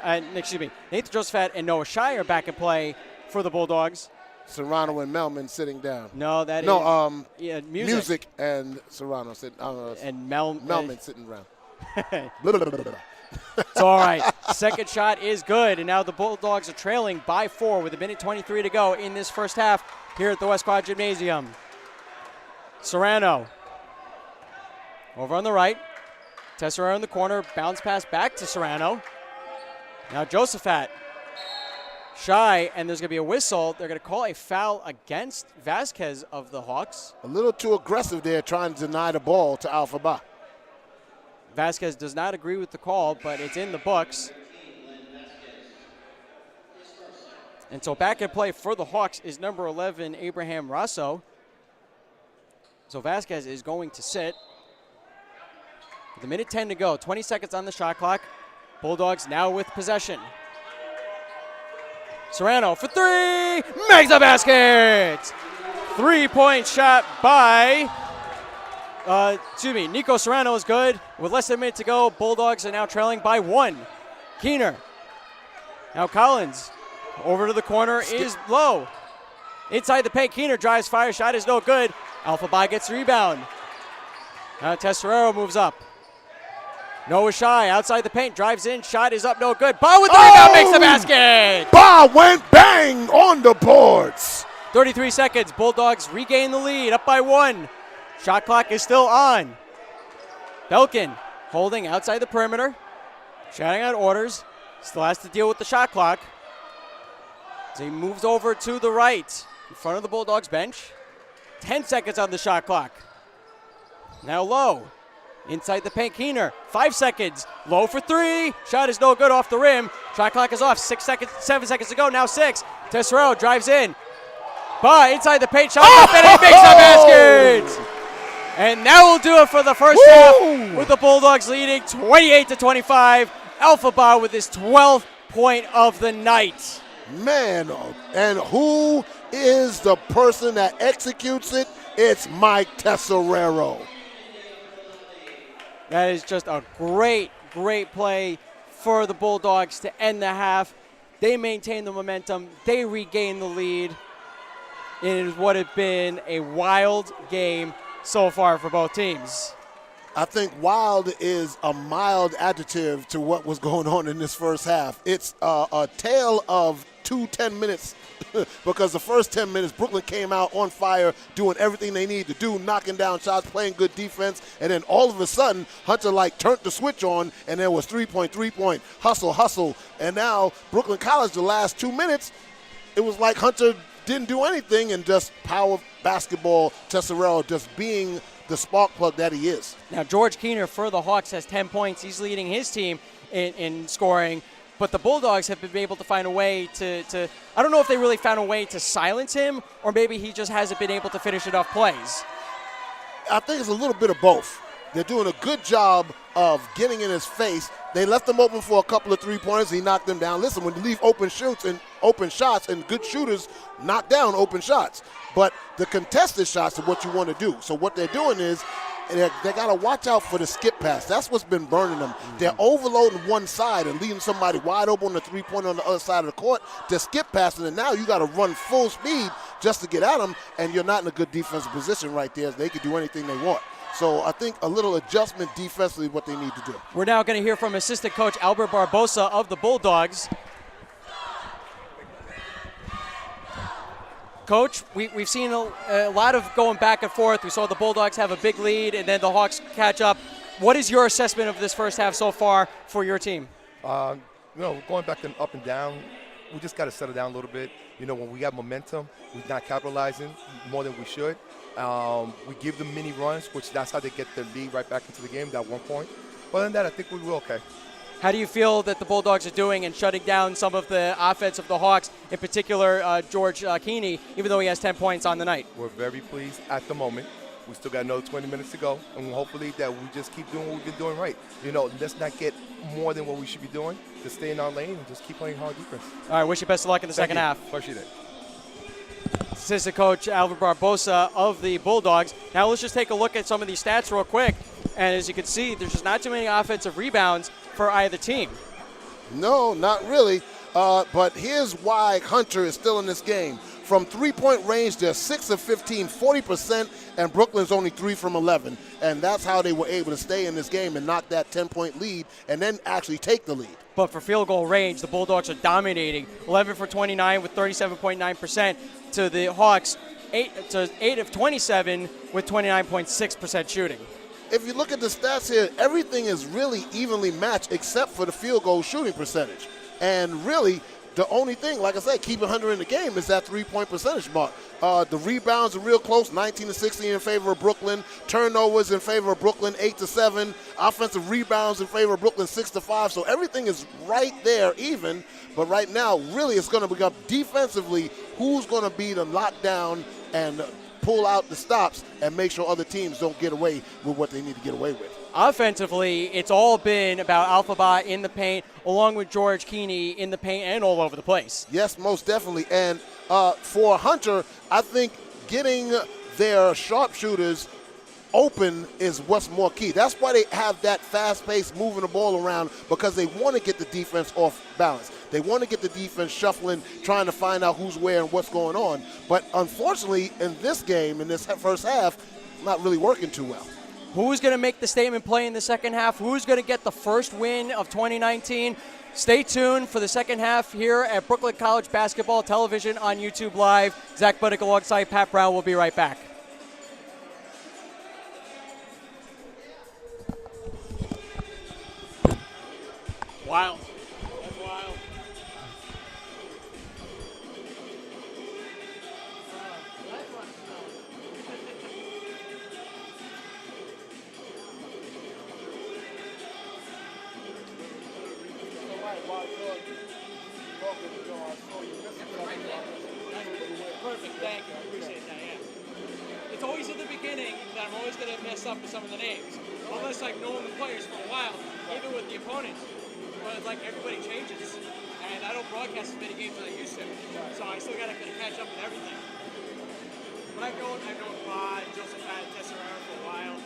and Nathan Josephat and Noah Shire are back in play for the Bulldogs. Serrano and Melman sitting down. No, that is yeah, Music and Serrano sitting. And Melman sitting around. It's all right. Second shot is good, and now the Bulldogs are trailing by 4 with 1:23 to go in this first half here at the West Quad Gymnasium. Serrano over on the right. Tesseraro in the corner. Bounce pass back to Serrano. Now Josephat. Shy, and there's going to be a whistle. They're going to call a foul against Vasquez of the Hawks. A little too aggressive there, trying to deny the ball to Alpha Ba. Vasquez does not agree with the call, but it's in the books. And so back in play for the Hawks is number 11, Abraham Rosso. So Vasquez is going to sit. With 1:10 to go, 20 seconds on the shot clock. Bulldogs now with possession. Serrano for three, makes a basket! 3-point shot by, Nico Serrano is good. With less than a minute to go, Bulldogs are now trailing by 1. Keener. Now Collins over to the corner is low. Inside the paint, Keener drives, fire, shot is no good. Alpha Ba gets the rebound. Now Tesseraro moves up. Noah Shy outside the paint, drives in, shot is up, no good. Ba with the rebound, makes the basket! Ba went bang on the boards. 33 seconds, Bulldogs regain the lead, up by 1. Shot clock is still on. Belkin holding outside the perimeter, shouting out orders, still has to deal with the shot clock. As he moves over to the right, in front of the Bulldogs bench. 10 seconds on the shot clock. Now low. Inside the paint, Keener, 5 seconds. Low for 3. Shot is no good off the rim. Shot clock is off. 7 seconds to go. Now 6. Tesseraro drives in. Ba inside the paint. Shot up and it makes a basket. And that will do it for the first half with the Bulldogs leading 28-25. Alpha Ba with his 12th point of the night. Man, and who is the person that executes it? It's Mike Tesseraro. That is just a great, great play for the Bulldogs to end the half. They maintain the momentum. They regain the lead. It is what has been a wild game so far for both teams. I think wild is a mild adjective to what was going on in this first half. It's a tale of 10 minutes because the first 10 minutes, Brooklyn came out on fire, doing everything they needed to do, knocking down shots, playing good defense, and then all of a sudden, Hunter turned the switch on, and there was three-point, hustle, and now Brooklyn College, the last 2 minutes, it was like Hunter didn't do anything and just power basketball, Tesseraro just being the spark plug that he is. Now, George Keener for the Hawks has 10 points. He's leading his team in scoring. But the Bulldogs have been able to find a way to I don't know if they really found a way to silence him, or maybe he just hasn't been able to finish enough plays. I think it's a little bit of both. They're doing a good job of getting in his face. They left him open for a couple of three-pointers. He knocked them down. Listen, when you leave open shots and good shooters knock down open shots. But the contested shots are what you want to do. So what they're doing is they got to watch out for the skip pass. That's what's been burning them. They're overloading one side and leaving somebody wide open on the three-pointer on the other side of the court. They're skip passing, and now you got to run full speed just to get at them, and you're not in a good defensive position right there. They can do anything they want. So I think a little adjustment defensively is what they need to do. We're now going to hear from assistant coach Albert Barbosa of the Bulldogs. Coach, we've seen a lot of going back and forth. We saw the Bulldogs have a big lead, and then the Hawks catch up. What is your assessment of this first half so far for your team? Going back and up and down, we just got to settle down a little bit. When we got momentum, we're not capitalizing more than we should. We give them mini runs, which that's how they get their lead right back into the game, that 1 point. But other than that, I think we were okay. How do you feel that the Bulldogs are doing in shutting down some of the offense of the Hawks, in particular George Keeney, even though he has 10 points on the night? We're very pleased at the moment. We still got another 20 minutes to go, and hopefully that we just keep doing what we've been doing right. Let's not get more than what we should be doing. Just stay in our lane and just keep playing hard defense. All right, wish you best of luck in the second half. Appreciate it. Assistant coach Albert Barbosa of the Bulldogs. Now let's just take a look at some of these stats real quick. And as you can see, there's just not too many offensive rebounds for either team. No, not really. But here's why Hunter is still in this game. From three-point range, they're 6 of 15, 40%, and Brooklyn's only 3 from 11. And that's how they were able to stay in this game and knock that 10-point lead and then actually take the lead. But for field goal range, the Bulldogs are dominating. 11 for 29 with 37.9% to the Hawks, 8 of 27 with 29.6% shooting. If you look at the stats here, everything is really evenly matched except for the field goal shooting percentage. And really, the only thing, like I said, keeping Hunter in the game is that three-point percentage mark. The rebounds are real close, 19 to 16 in favor of Brooklyn. Turnovers in favor of Brooklyn, 8 to 7. Offensive rebounds in favor of Brooklyn, 6 to 5. So everything is right there even. But right now, really, it's going to become defensively who's going to be the lockdown and pull out the stops and make sure other teams don't get away with what they need to get away with. Offensively, it's all been about Alphabet in the paint, along with George Keeney in the paint and all over the place. Yes, most definitely. And for Hunter, I think getting their sharpshooters open is what's more key. That's why they have that fast pace moving the ball around, because they want to get the defense off balance. They want to get the defense shuffling, trying to find out who's where and what's going on. But unfortunately, in this game, in this first half, not really working too well. Who's going to make the statement play in the second half? Who's going to get the first win of 2019? Stay tuned for the second half here at Brooklyn College Basketball Television on YouTube Live. Zach Buddick alongside Pat Brown. We'll be right back. Wild. That's wild. Perfect, thank you. I appreciate that, yeah. It's always at the beginning that I'm always going to mess up with some of the names. Unless I've known the players for a while, even with the opponent. But like everybody changes. And I don't broadcast as many games as I used to. So I still got to kind of catch up with everything. But I've known Rod, Joseph had Tesserera for a while.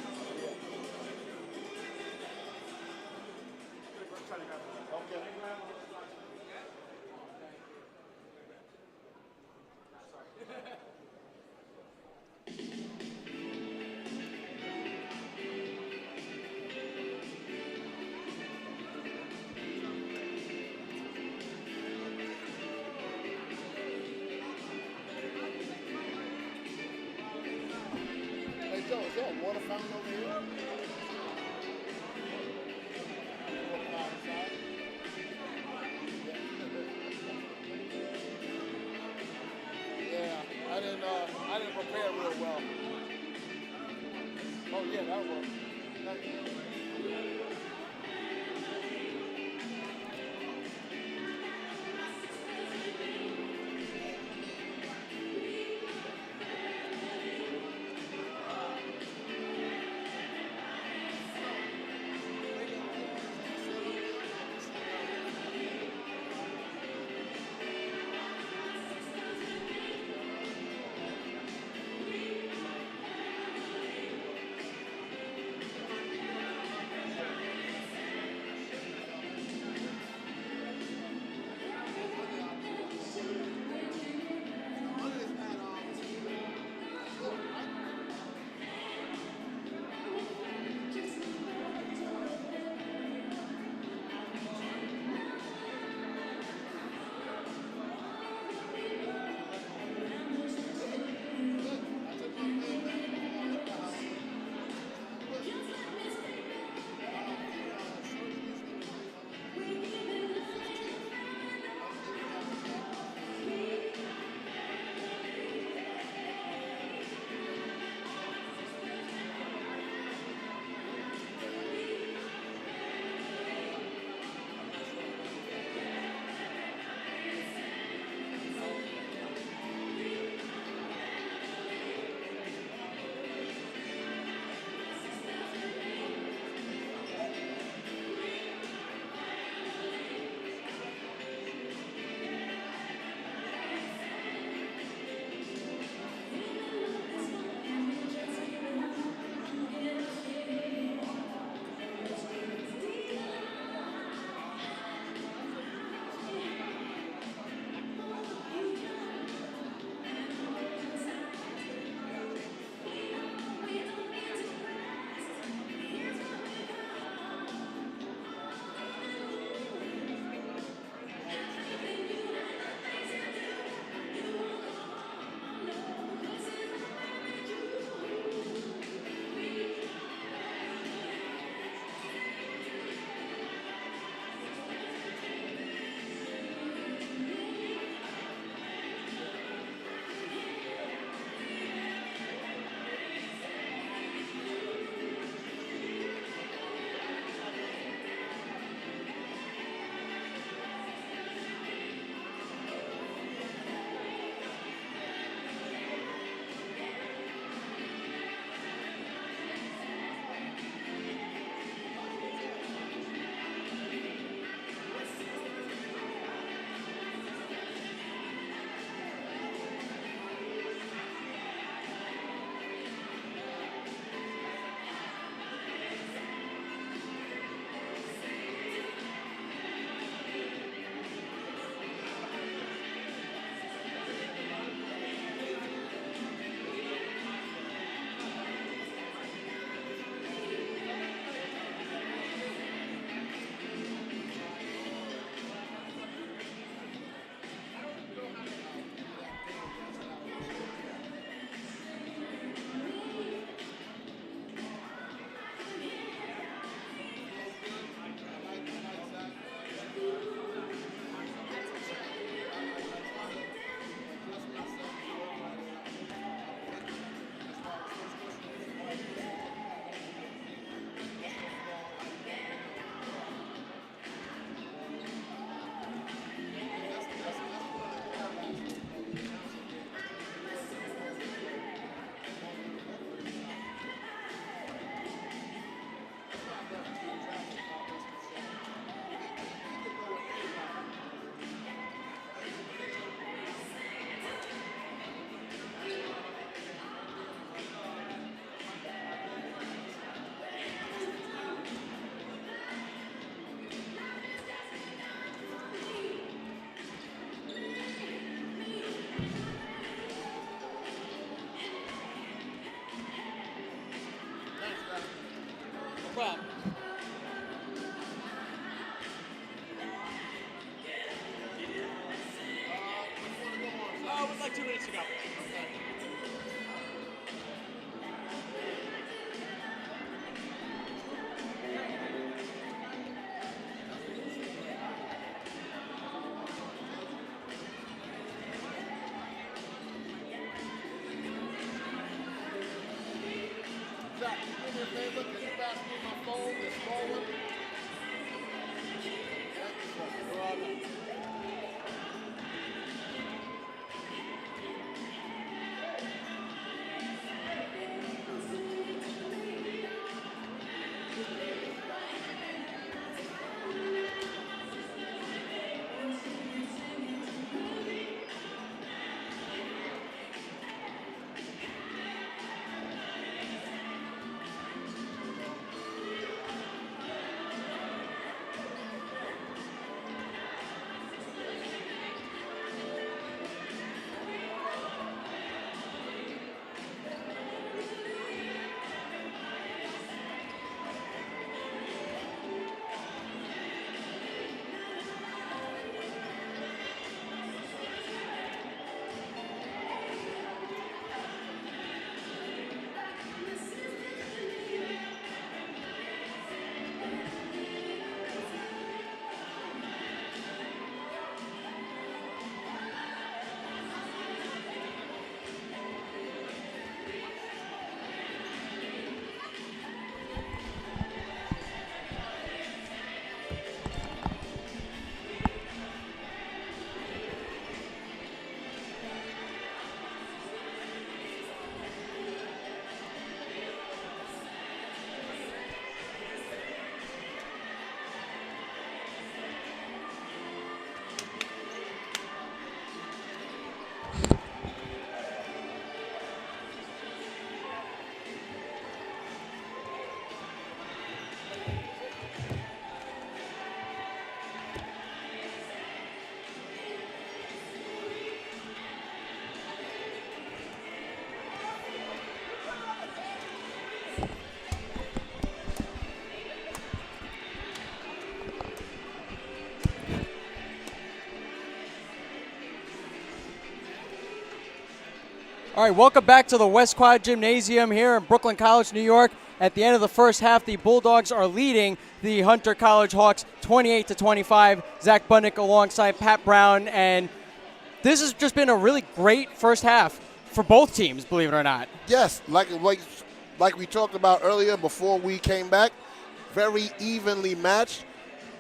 Hey, Joe, is there a water fountain over here? Yeah, I didn't prepare real well. Oh yeah, that worked. Thank you. like 2 minutes to go. Jack, do me a favor. Can you pass me my phone, the small one? All right, welcome back to the West Quad Gymnasium here in Brooklyn College, New York. At the end of the first half, the Bulldogs are leading the Hunter College Hawks 28-25. Zach Budnick alongside Pat Brown, and this has just been a really great first half for both teams, believe it or not. Yes, like we talked about earlier before we came back, very evenly matched.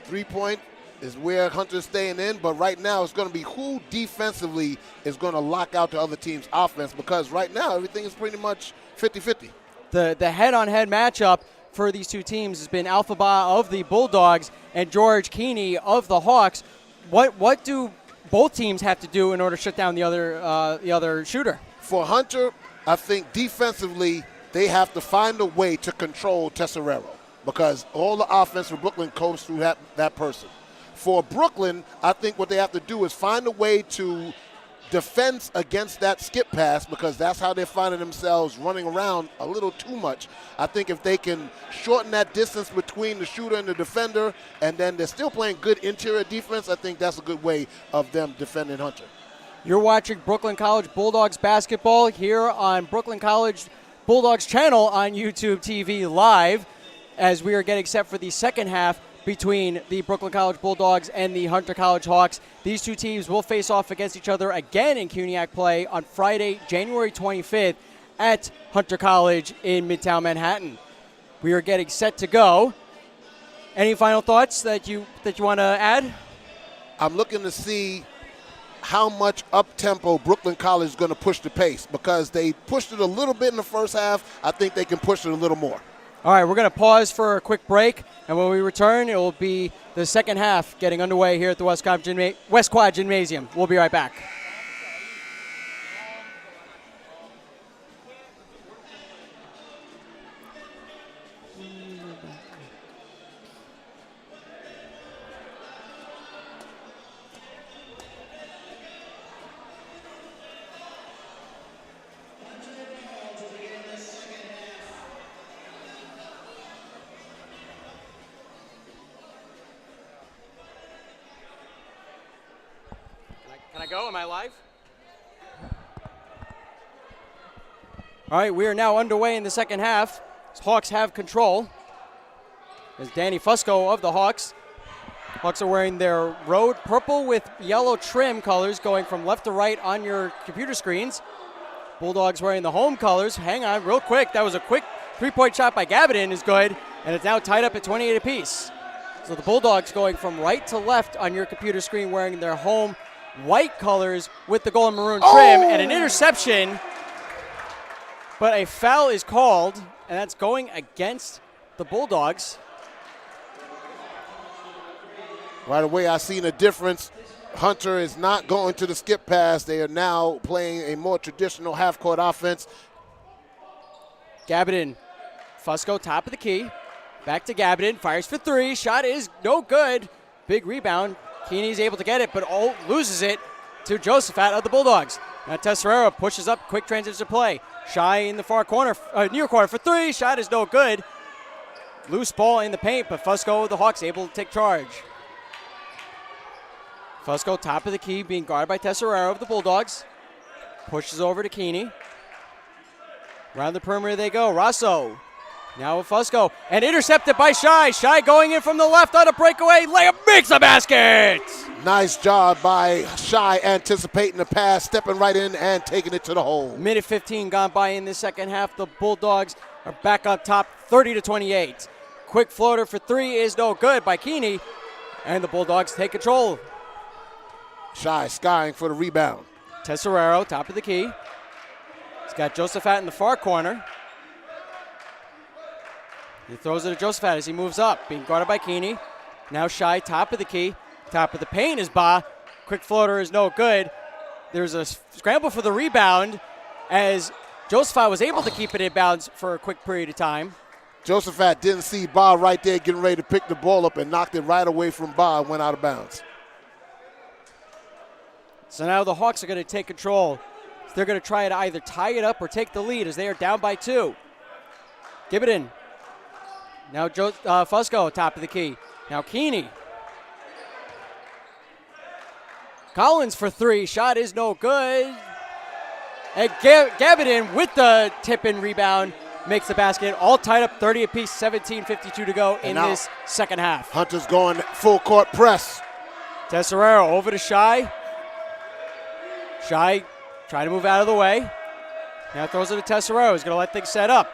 3-point is where Hunter's staying in, but right now it's going to be who defensively is going to lock out the other team's offense, because right now everything is pretty much 50-50. The head-on-head matchup for these two teams has been Alpha Ba of the Bulldogs and George Keeney of the Hawks. What do both teams have to do in order to shut down the other shooter? For Hunter, I think defensively they have to find a way to control Tesserero, because all the offense for Brooklyn comes through that person. For Brooklyn, I think what they have to do is find a way to defend against that skip pass, because that's how they're finding themselves running around a little too much. I think if they can shorten that distance between the shooter and the defender, and then they're still playing good interior defense, I think that's a good way of them defending Hunter. You're watching Brooklyn College Bulldogs basketball here on Brooklyn College Bulldogs channel on YouTube TV live, as we are getting set for the second half between the Brooklyn College Bulldogs and the Hunter College Hawks. These two teams will face off against each other again in CUNYAC play on Friday, January 25th at Hunter College in Midtown Manhattan. We are getting set to go. Any final thoughts that you want to add? I'm looking to see how much up-tempo Brooklyn College is going to push the pace, because they pushed it a little bit in the first half. I think they can push it a little more. All right, we're going to pause for a quick break, and when we return, it will be the second half getting underway here at the West Quad Gymnasium. We'll be right back. Can I go? Am I live? All right, we are now underway in the second half. Hawks have control. As Danny Fusco of the Hawks. Hawks are wearing their road purple with yellow trim colors going from left to right on your computer screens. Bulldogs wearing the home colors. Hang on real quick. That was a quick three-point shot by Gabadin is good, and it's now tied up at 28 apiece. So the Bulldogs going from right to left on your computer screen wearing their home white colors with the gold and maroon trim, and an interception. But a foul is called, and that's going against the Bulldogs. Right away, I seen a difference. Hunter is not going to the skip pass. They are now playing a more traditional half-court offense. Gabadin, Fusco, top of the key. Back to Gabadin, fires for three. Shot is no good. Big rebound. Keeney's able to get it, but loses it to Josephat of the Bulldogs. Now Tesserero pushes up, quick transition play. Shy in the far corner, near corner for three. Shot is no good. Loose ball in the paint, but Fusco of the Hawks able to take charge. Fusco, top of the key, being guarded by Tesserero of the Bulldogs. Pushes over to Keeney. Around the perimeter they go. Rosso, now with Fusco, and intercepted by Shy. Shy going in from the left on a breakaway. Layup makes a basket! Nice job by Shy, anticipating the pass, stepping right in and taking it to the hole. Minute 15 gone by in the second half. The Bulldogs are back up top, 30-28. Quick floater for three is no good by Keeney, and the Bulldogs take control. Shy skying for the rebound. Tesserero, top of the key. He's got Josephat in the far corner. He throws it to Josephat as he moves up, being guarded by Keeney. Now Shy, top of the key. Top of the paint is Ba. Quick floater is no good. There's a scramble for the rebound as Josephat was able to keep it in bounds for a quick period of time. Josephat didn't see Ba right there getting ready to pick the ball up and knocked it right away from Ba and went out of bounds. So now the Hawks are going to take control. They're going to try to either tie it up or take the lead as they are down by two. Give it in. Now Fusco, top of the key. Now Keeney. Collins for three. Shot is no good. And Gabadin with the tip-in rebound makes the basket. All tied up 30 apiece, 17:52 to go in this second half. Hunter's going full court press. Tesserero over to Shy. Shy trying to move out of the way. Now throws it to Tesserero. He's going to let things set up.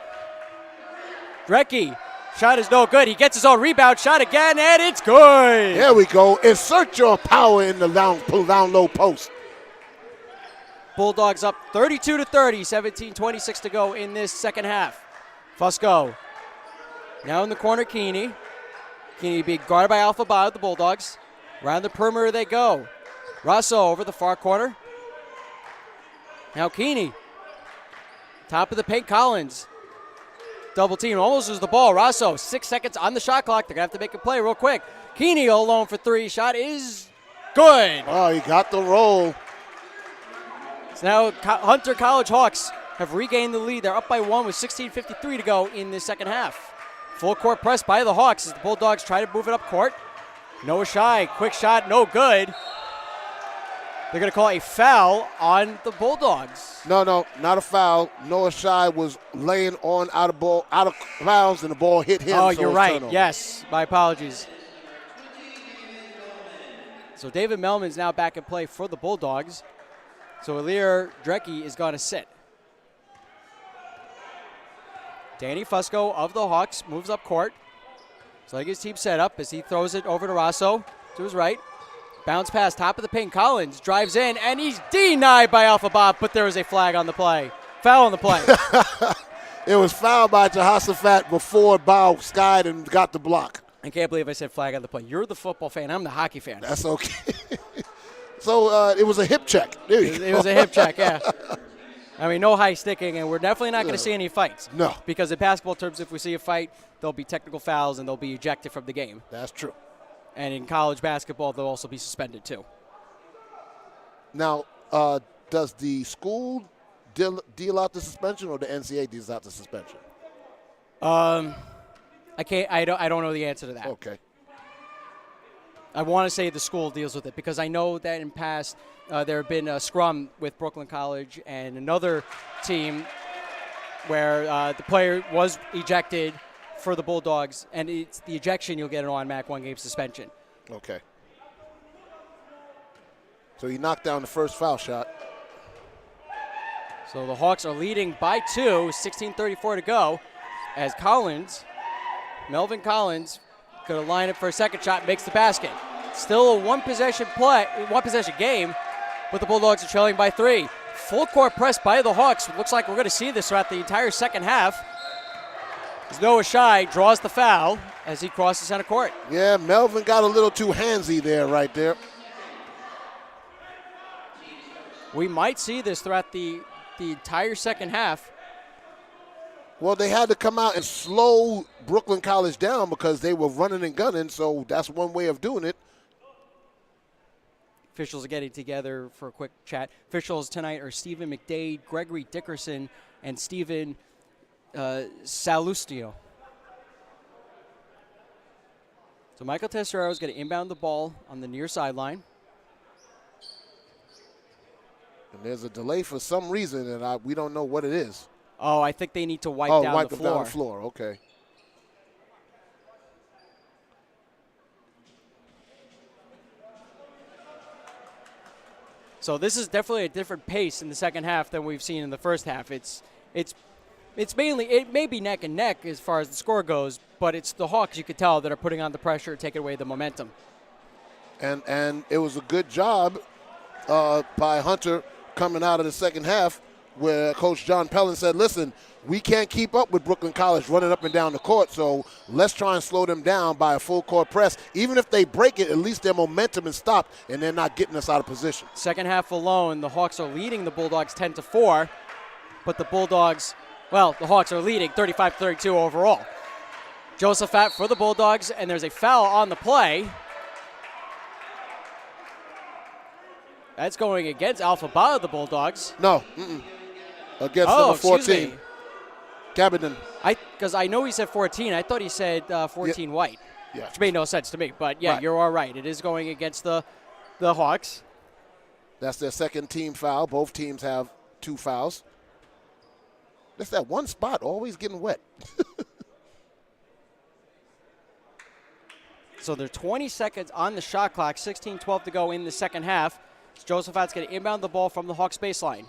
Drecky. Shot is no good. He gets his own rebound. Shot again, and it's good. There we go. Insert your power in the down low post. Bulldogs up 32-30, 17:26 to go in this second half. Fusco. Now in the corner, Keeney. Keeney being guarded by Alpha Ba of the Bulldogs. Around the perimeter they go. Rosso over the far corner. Now Keeney. Top of the paint, Collins. Double team, almost loses the ball. Rosso, 6 seconds on the shot clock. They're going to have to make a play real quick. Keeney alone for three. Shot is good. Oh, he got the roll. So now Hunter College Hawks have regained the lead. They're up by one with 16:53 to go in the second half. Full court press by the Hawks as the Bulldogs try to move it up court. Noah Shy, quick shot, no good. They're going to call a foul on the Bulldogs. No, not a foul. Noah Shy was laying on out of bounds, and the ball hit him. Oh, so you're right. Turnover. Yes, my apologies. So David Melman's now back in play for the Bulldogs. So Ilir Drecky is going to sit. Danny Fusco of the Hawks moves up court. So like his team set up as he throws it over to Rosso to his right. Bounce pass, top of the paint. Collins drives in, and he's denied by Alpha Bob, but there was a flag on the play. Foul on the play. It was fouled by Jehoshaphat before Bow skied and got the block. I can't believe I said flag on the play. You're the football fan. I'm the hockey fan. That's okay. So it was a hip check. There you go. It was a hip check, yeah. I mean, no high sticking, and we're definitely not going to see any fights. No. Because in basketball terms, if we see a fight, there'll be technical fouls, and they'll be ejected from the game. That's true. And in college basketball, they'll also be suspended too. Now, does the school deal out the suspension, or the NCAA deals out the suspension? I don't know the answer to that. Okay. I want to say the school deals with it because I know that in past there have been a scrum with Brooklyn College and another team where the player was ejected for the Bulldogs, and it's the ejection you'll get an automatic 1-game suspension. Okay. So he knocked down the first foul shot. So the Hawks are leading by 2, 16:34 to go, as Melvin Collins, going to line up for a second shot, makes the basket. Still a one-possession game, but the Bulldogs are trailing by 3. Full court press by the Hawks. Looks like we're going to see this throughout the entire second half. As Noah Shai draws the foul as he crosses center court. Yeah, Melvin got a little too handsy there, right there. We might see this throughout the entire second half. Well, they had to come out and slow Brooklyn College down because they were running and gunning, so that's one way of doing it. Officials are getting together for a quick chat. Officials tonight are Stephen McDade, Gregory Dickerson, and Stephen Salustio. So Michael Tesserero is going to inbound the ball on the near sideline. And there's a delay for some reason, and we don't know what it is. Oh, I think they need to wipe down wipe the them floor. down the floor. Okay. So this is definitely a different pace in the second half than we've seen in the first half. It's mainly, it may be neck and neck as far as the score goes, but it's the Hawks, you could tell, that are putting on the pressure, taking away the momentum. And it was a good job by Hunter coming out of the second half where Coach John Pellin said, listen, we can't keep up with Brooklyn College running up and down the court, so let's try and slow them down by a full court press. Even if they break it, at least their momentum is stopped and they're not getting us out of position. Second half alone, the Hawks are leading the Bulldogs 10-4, but the Hawks are leading 35-32 overall. Josephat for the Bulldogs, and there's a foul on the play. That's going against Alpha Ba of the Bulldogs. No, against number 14. Gabardine. Because I know he said 14. I thought he said 14 white, which made no sense to me. But, yeah, You're all right. It is going against the Hawks. That's their second team foul. Both teams have 2 fouls. That's that one spot always getting wet. So they're 20 seconds on the shot clock, 16-12 to go in the second half. Josephat's going to inbound the ball from the Hawks baseline.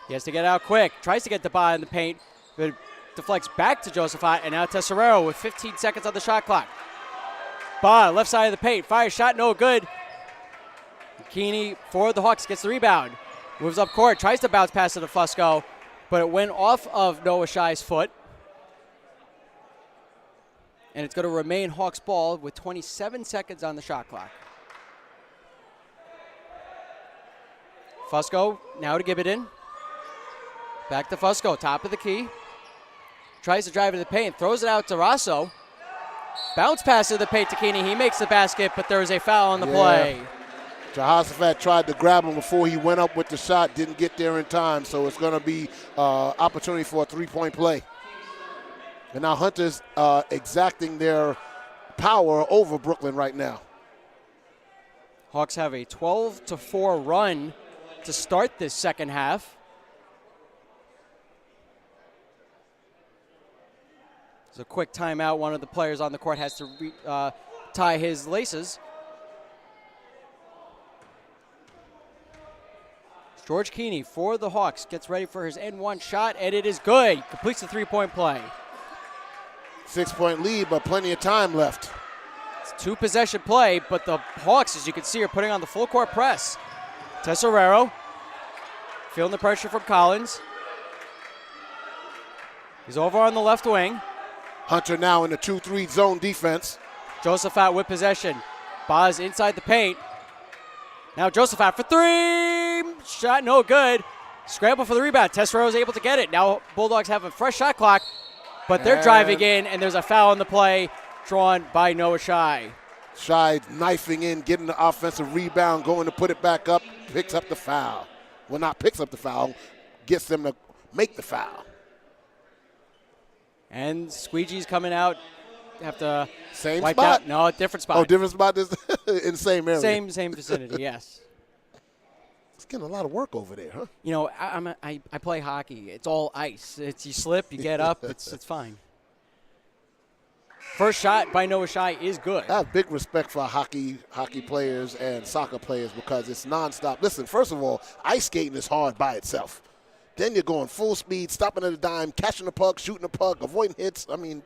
He has to get out quick. Tries to get the ball in the paint, but it deflects back to Josephat, and now Tesserero with 15 seconds on the shot clock. Ba, left side of the paint, fires shot, no good. Keeney for the Hawks gets the rebound. Moves up court, tries to bounce pass it to Fusco, but it went off of Noah Shai's foot. And it's going to remain Hawks ball with 27 seconds on the shot clock. Fusco now to Gibadin. Back to Fusco, top of the key. Tries to drive into the paint, throws it out to Rosso. Bounce pass to the paint to Keeney. He makes the basket, but there is a foul on the play. Jehoshaphat tried to grab him before he went up with the shot, didn't get there in time, so it's going to be opportunity for a 3-point play. And now Hunter's exacting their power over Brooklyn right now. Hawks have a 12-4 run to start this second half. There's a quick timeout. One of the players on the court has to tie his laces. George Keeney for the Hawks gets ready for his N1 shot, and it is good. Completes the 3-point play. 6-point lead, but plenty of time left. It's 2-possession play, but the Hawks, as you can see, are putting on the full court press. Tesserero feeling the pressure from Collins. He's over on the left wing. Hunter now in the 2-3 zone defense. Josephat with possession. Baz inside the paint. Now Josephat for 3. Shot no good. Scramble for the rebound. Tesserero is able to get it. Now Bulldogs have a fresh shot clock, but they're driving in, and there's a foul on the play drawn by Noah Shai. Shai knifing in, getting the offensive rebound, going to put it back up, picks up the foul. Well, not picks up the foul, gets them to make the foul. And Squeegee's coming out. Have to same wipe spot? Out. No, different spot. Oh, different spot is in the same area. Same vicinity, yes. getting a lot of work over there, huh? You know, I play hockey. It's all ice. It's you slip, you get up. It's fine. First shot by Noah Shai is good. I have big respect for hockey players and soccer players because it's nonstop. Listen, first of all, ice skating is hard by itself. Then you're going full speed, stopping at a dime, catching the puck, shooting the puck, avoiding hits. I mean,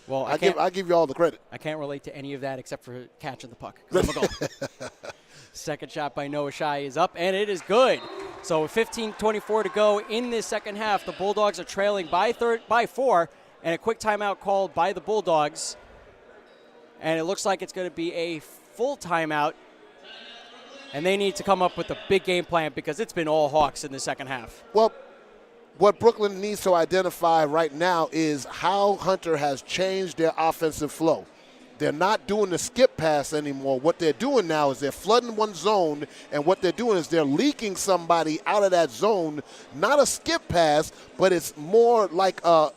well, I give you all the credit. I can't relate to any of that except for catching the puck. 'Cause I'm a goal. Second shot by Noah Shai is up, and it is good. So with 15:24 to go in this second half, the Bulldogs are trailing by 4, and a quick timeout called by the Bulldogs. And it looks like it's going to be a full timeout, and they need to come up with a big game plan because it's been all Hawks in the second half. Well, what Brooklyn needs to identify right now is how Hunter has changed their offensive flow. They're not doing the skip pass anymore. What they're doing now is they're flooding one zone, and what they're doing is they're leaking somebody out of that zone. Not a skip pass, but it's more like a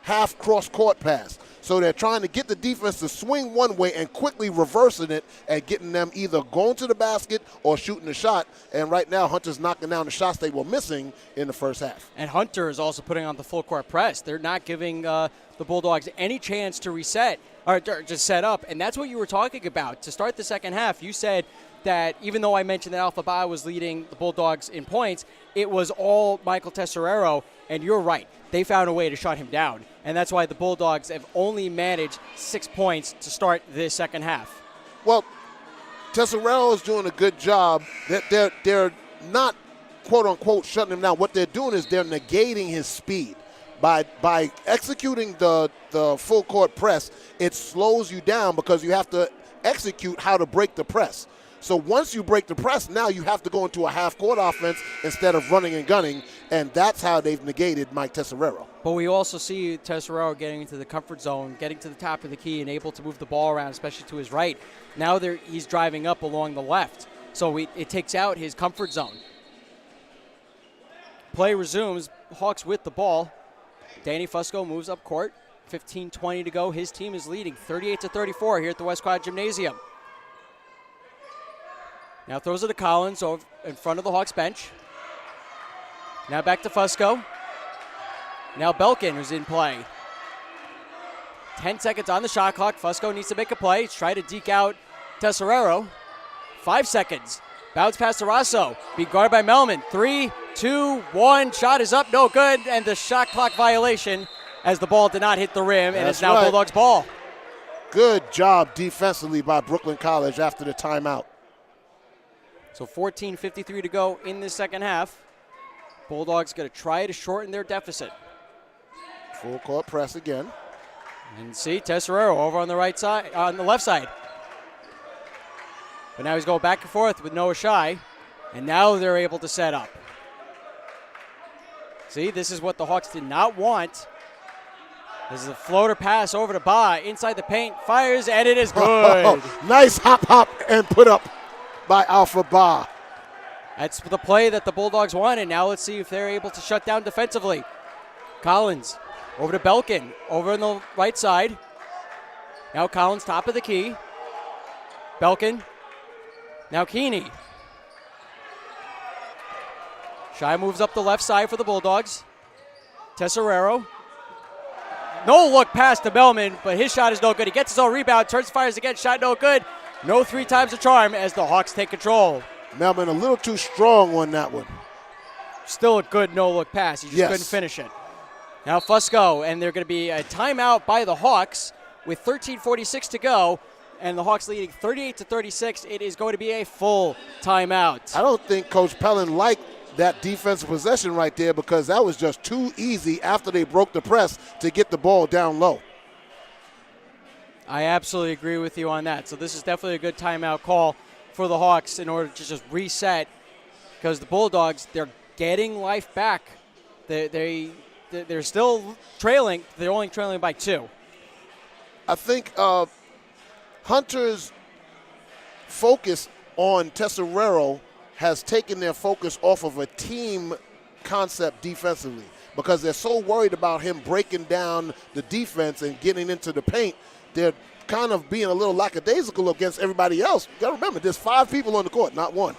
half cross-court pass. So they're trying to get the defense to swing one way and quickly reversing it and getting them either going to the basket or shooting a shot. And right now, Hunter's knocking down the shots they were missing in the first half. And Hunter is also putting on the full court press. They're not giving the Bulldogs any chance to reset or just set up. And that's what you were talking about. To start the second half, you said that even though I mentioned that Alpha Ba was leading the Bulldogs in points, it was all Michael Tesserero. And you're right. They found a way to shut him down. And that's why the Bulldogs have only managed 6 points to start this second half. Well, Tesserero is doing a good job. They're not, quote-unquote, shutting him down. What they're doing is they're negating his speed. By executing the full court press, it slows you down because you have to execute how to break the press. So once you break the press, now you have to go into a half-court offense instead of running and gunning, and that's how they've negated Mike Tesserero. But we also see Tesserero getting into the comfort zone, getting to the top of the key, and able to move the ball around, especially to his right. Now he's driving up along the left, so it takes out his comfort zone. Play resumes, Hawks with the ball. Danny Fusco moves up court, 15:20 to go. His team is leading 38-34 here at the West Quad Gymnasium. Now throws it to Collins over in front of the Hawks bench. Now back to Fusco. Now Belkin, who's in play. 10 seconds on the shot clock. Fusco needs to make a play. He's trying to deke out Tesserero. 5 seconds. Bounce pass to Rosso. Be guarded by Melman. 3, 2, 1. Shot is up. No good. And the shot clock violation as the ball did not hit the rim. And it's now right. Bulldogs ball. Good job defensively by Brooklyn College after the timeout. So 14:53 to go in this second half. Bulldogs going to try to shorten their deficit. Full court press again. And see Tesserero over on the right side, on the left side. But now he's going back and forth with Noah Shai. And now they're able to set up. See, this is what the Hawks did not want. This is a floater pass over to Ba inside the paint. Fires, and it is good. Nice hop, and put up by Alpha Ba. That's the play that the Bulldogs wanted. Now let's see if they're able to shut down defensively. Collins over to Belkin, over on the right side. Now Collins, top of the key. Belkin. Now Keeney. Shai moves up the left side for the Bulldogs. Tesserero. No look pass to Melman, but his shot is no good. He gets his own rebound, turns, fires again, shot no good. No 3 times the charm as the Hawks take control. Melman a little too strong on that one. Still a good no-look pass. He just couldn't finish it. Now Fusco, and they're going to be a timeout by the Hawks with 13:46 to go, and the Hawks leading 38-36. It is going to be a full timeout. I don't think Coach Pellin liked that defensive possession right there because that was just too easy after they broke the press to get the ball down low. I absolutely agree with you on that. So this is definitely a good timeout call for the Hawks in order to just reset because the Bulldogs, they're getting life back. They're still trailing. They're only trailing by 2. I think Hunter's focus on Tesserero has taken their focus off of a team concept defensively because they're so worried about him breaking down the defense and getting into the paint. They're kind of being a little lackadaisical against everybody else. You got to remember, there's 5 people on the court, not 1.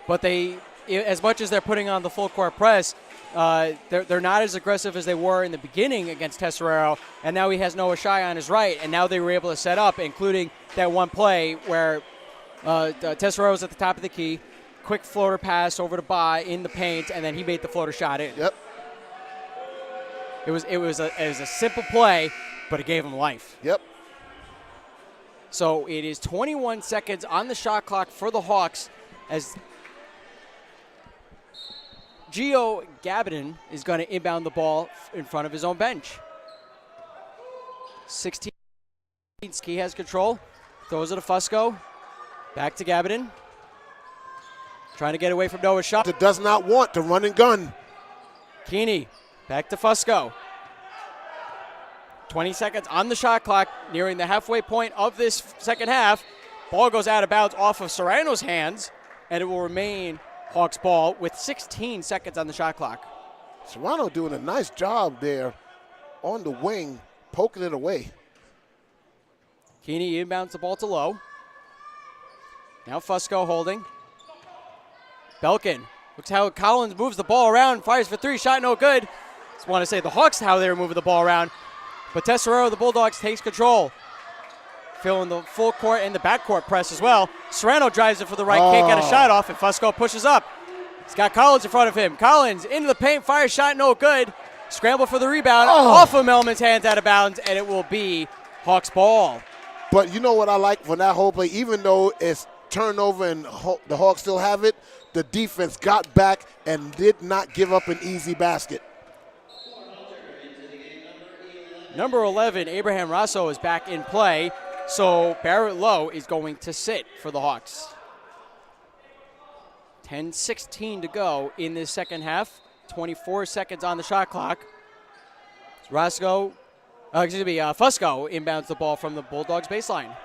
But they as much as they're putting on the full court press, they're not as aggressive as they were in the beginning against Tesserero, and now he has Noah Shai on his right, and now they were able to set up, including that one play where Tesserero was at the top of the key, quick floater pass over to Ba in the paint, and then he made the floater shot in. Yep. It was a simple play, but it gave him life. Yep. So it is 21 seconds on the shot clock for the Hawks as Gio Gabidon is going to inbound the ball in front of his own bench. 16, Ski has control, throws it to Fusco, back to Gabidon. Trying to get away from Noah Shai. It does not want to run and gun. Keeney, back to Fusco. 20 seconds on the shot clock, nearing the halfway point of this second half. Ball goes out of bounds off of Serrano's hands, and it will remain Hawks ball with 16 seconds on the shot clock. Serrano doing a nice job there on the wing, poking it away. Keeney inbounds the ball to Lowe. Now Fusco holding. Belkin, looks how Collins moves the ball around, fires for three, shot no good. Just want to say the Hawks how they were moving the ball around. But Tesserero, the Bulldogs, takes control. Filling the full court and the backcourt press as well. Serrano drives it for the right, can't get a shot off, and Fusco pushes up. He's got Collins in front of him. Collins into the paint, fires shot no good. Scramble for the rebound, off of Melman's hands out of bounds, and it will be Hawks ball. But you know what I like from that whole play? Even though it's turnover and the Hawks still have it, the defense got back and did not give up an easy basket. Number 11, Abraham Rosso, is back in play, so Barrett Lowe is going to sit for the Hawks. 10:16 to go in this second half. 24 seconds on the shot clock. Fusco inbounds the ball from the Bulldogs baseline.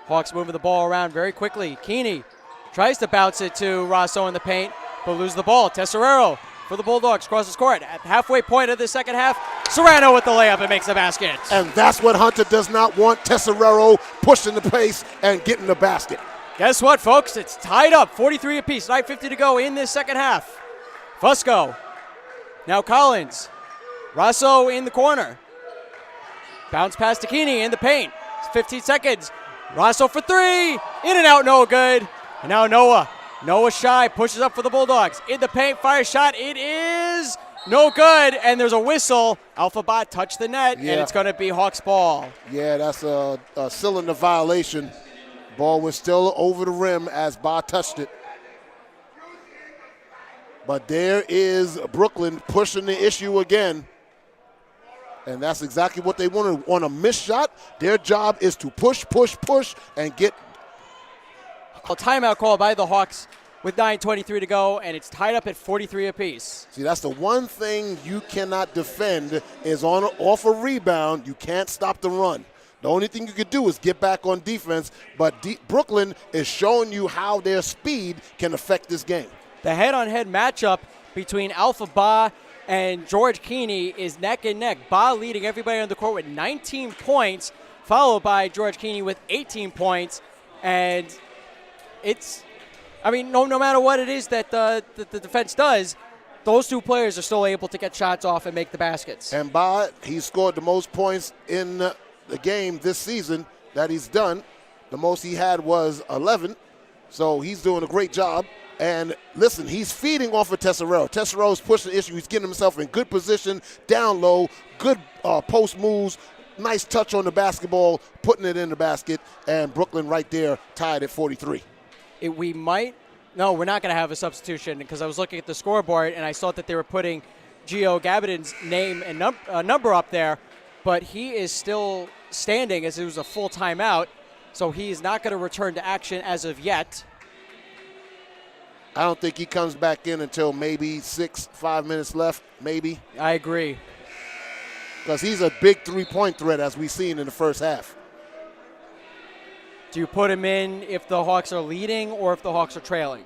Hawks moving the ball around very quickly. Keeney tries to bounce it to Rosso in the paint, but loses the ball. Tesserero for the Bulldogs crosses court at the halfway point of the second half. Serrano with the layup and makes the basket. And that's what Hunter does not want. Tesserero pushing the pace and getting the basket. Guess what, folks? It's tied up, 43 apiece, 9:50 to go in this second half. Fusco, now Collins. Rosso in the corner. Bounce pass to Keeney in the paint. 15 seconds. Rosso for three. In and out, no good. And now Noah. Noah Shai pushes up for the Bulldogs. In the paint, fire shot. It is no good. And there's a whistle. Alpha Bot touched the net, and it's going to be Hawks ball. Yeah, that's a cylinder violation. Ball was still over the rim as Ba touched it. But there is Brooklyn pushing the issue again. And that's exactly what they wanted. On a missed shot, their job is to push, and get. A timeout call by the Hawks with 9:23 to go, and it's tied up at 43 apiece. See, that's the one thing you cannot defend is off a rebound. You can't stop the run. The only thing you could do is get back on defense, but Brooklyn is showing you how their speed can affect this game. The head-on-head matchup between Alpha Ba and George Keeney is neck and neck. Ba leading everybody on the court with 19 points, followed by George Keeney with 18 points. And no matter what it is that the defense does, those two players are still able to get shots off and make the baskets. And Ba, he scored the most points in the game this season that he's done. The most he had was 11, so he's doing a great job. And listen, he's feeding off of Tesserero. Tessero's pushing the issue. He's getting himself in good position, down low, good post moves, nice touch on the basketball, putting it in the basket, and Brooklyn right there tied at 43. We're not going to have a substitution because I was looking at the scoreboard and I saw that they were putting Gio Gabidon's name and number up there, but he is still standing as it was a full timeout, so he is not going to return to action as of yet. I don't think he comes back in until maybe 5 minutes left, maybe. I agree. Because he's a big three-point threat, as we've seen in the first half. Do you put him in if the Hawks are leading or if the Hawks are trailing?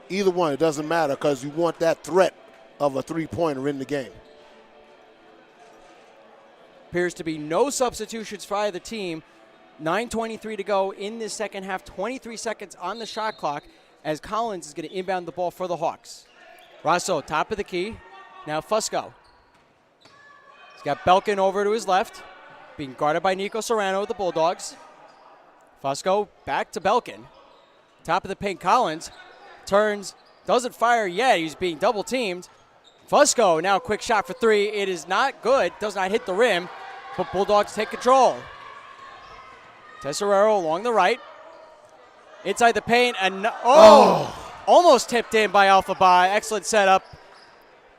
Either one, it doesn't matter because you want that threat of a three-pointer in the game. Appears to be no substitutions for either team. 9:23 to go in this second half. 23 seconds on the shot clock as Collins is going to inbound the ball for the Hawks. Rosso, top of the key. Now Fusco. He's got Belkin over to his left, being guarded by Nico Serrano of the Bulldogs. Fusco back to Belkin. Top of the paint, Collins turns, doesn't fire yet. He's being double teamed. Fusco now quick shot for three. It is not good, does not hit the rim, but Bulldogs take control. Tesserero along the right. Inside the paint, and almost tipped in by Alpha Bai. Excellent setup,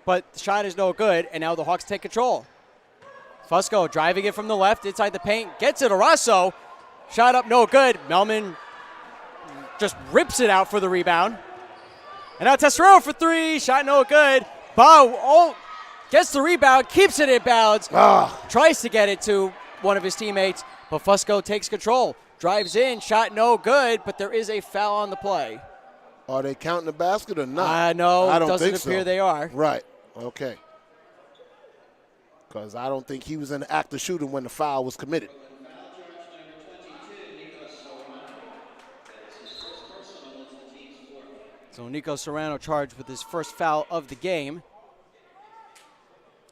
but the shot is no good, and now the Hawks take control. Fusco driving it from the left, inside the paint, gets it to Rosso. Shot up, no good. Melman just rips it out for the rebound. And now Tesserero for three, shot no good. Bao gets the rebound, keeps it in bounds, tries to get it to one of his teammates, but Fusco takes control. Drives in, shot no good, but there is a foul on the play. Are they counting the basket or not? No, I don't doesn't think appear so. they are. Right, okay. Because I don't think he was in the act of shooting when the foul was committed. So Nico Serrano charged with his first foul of the game.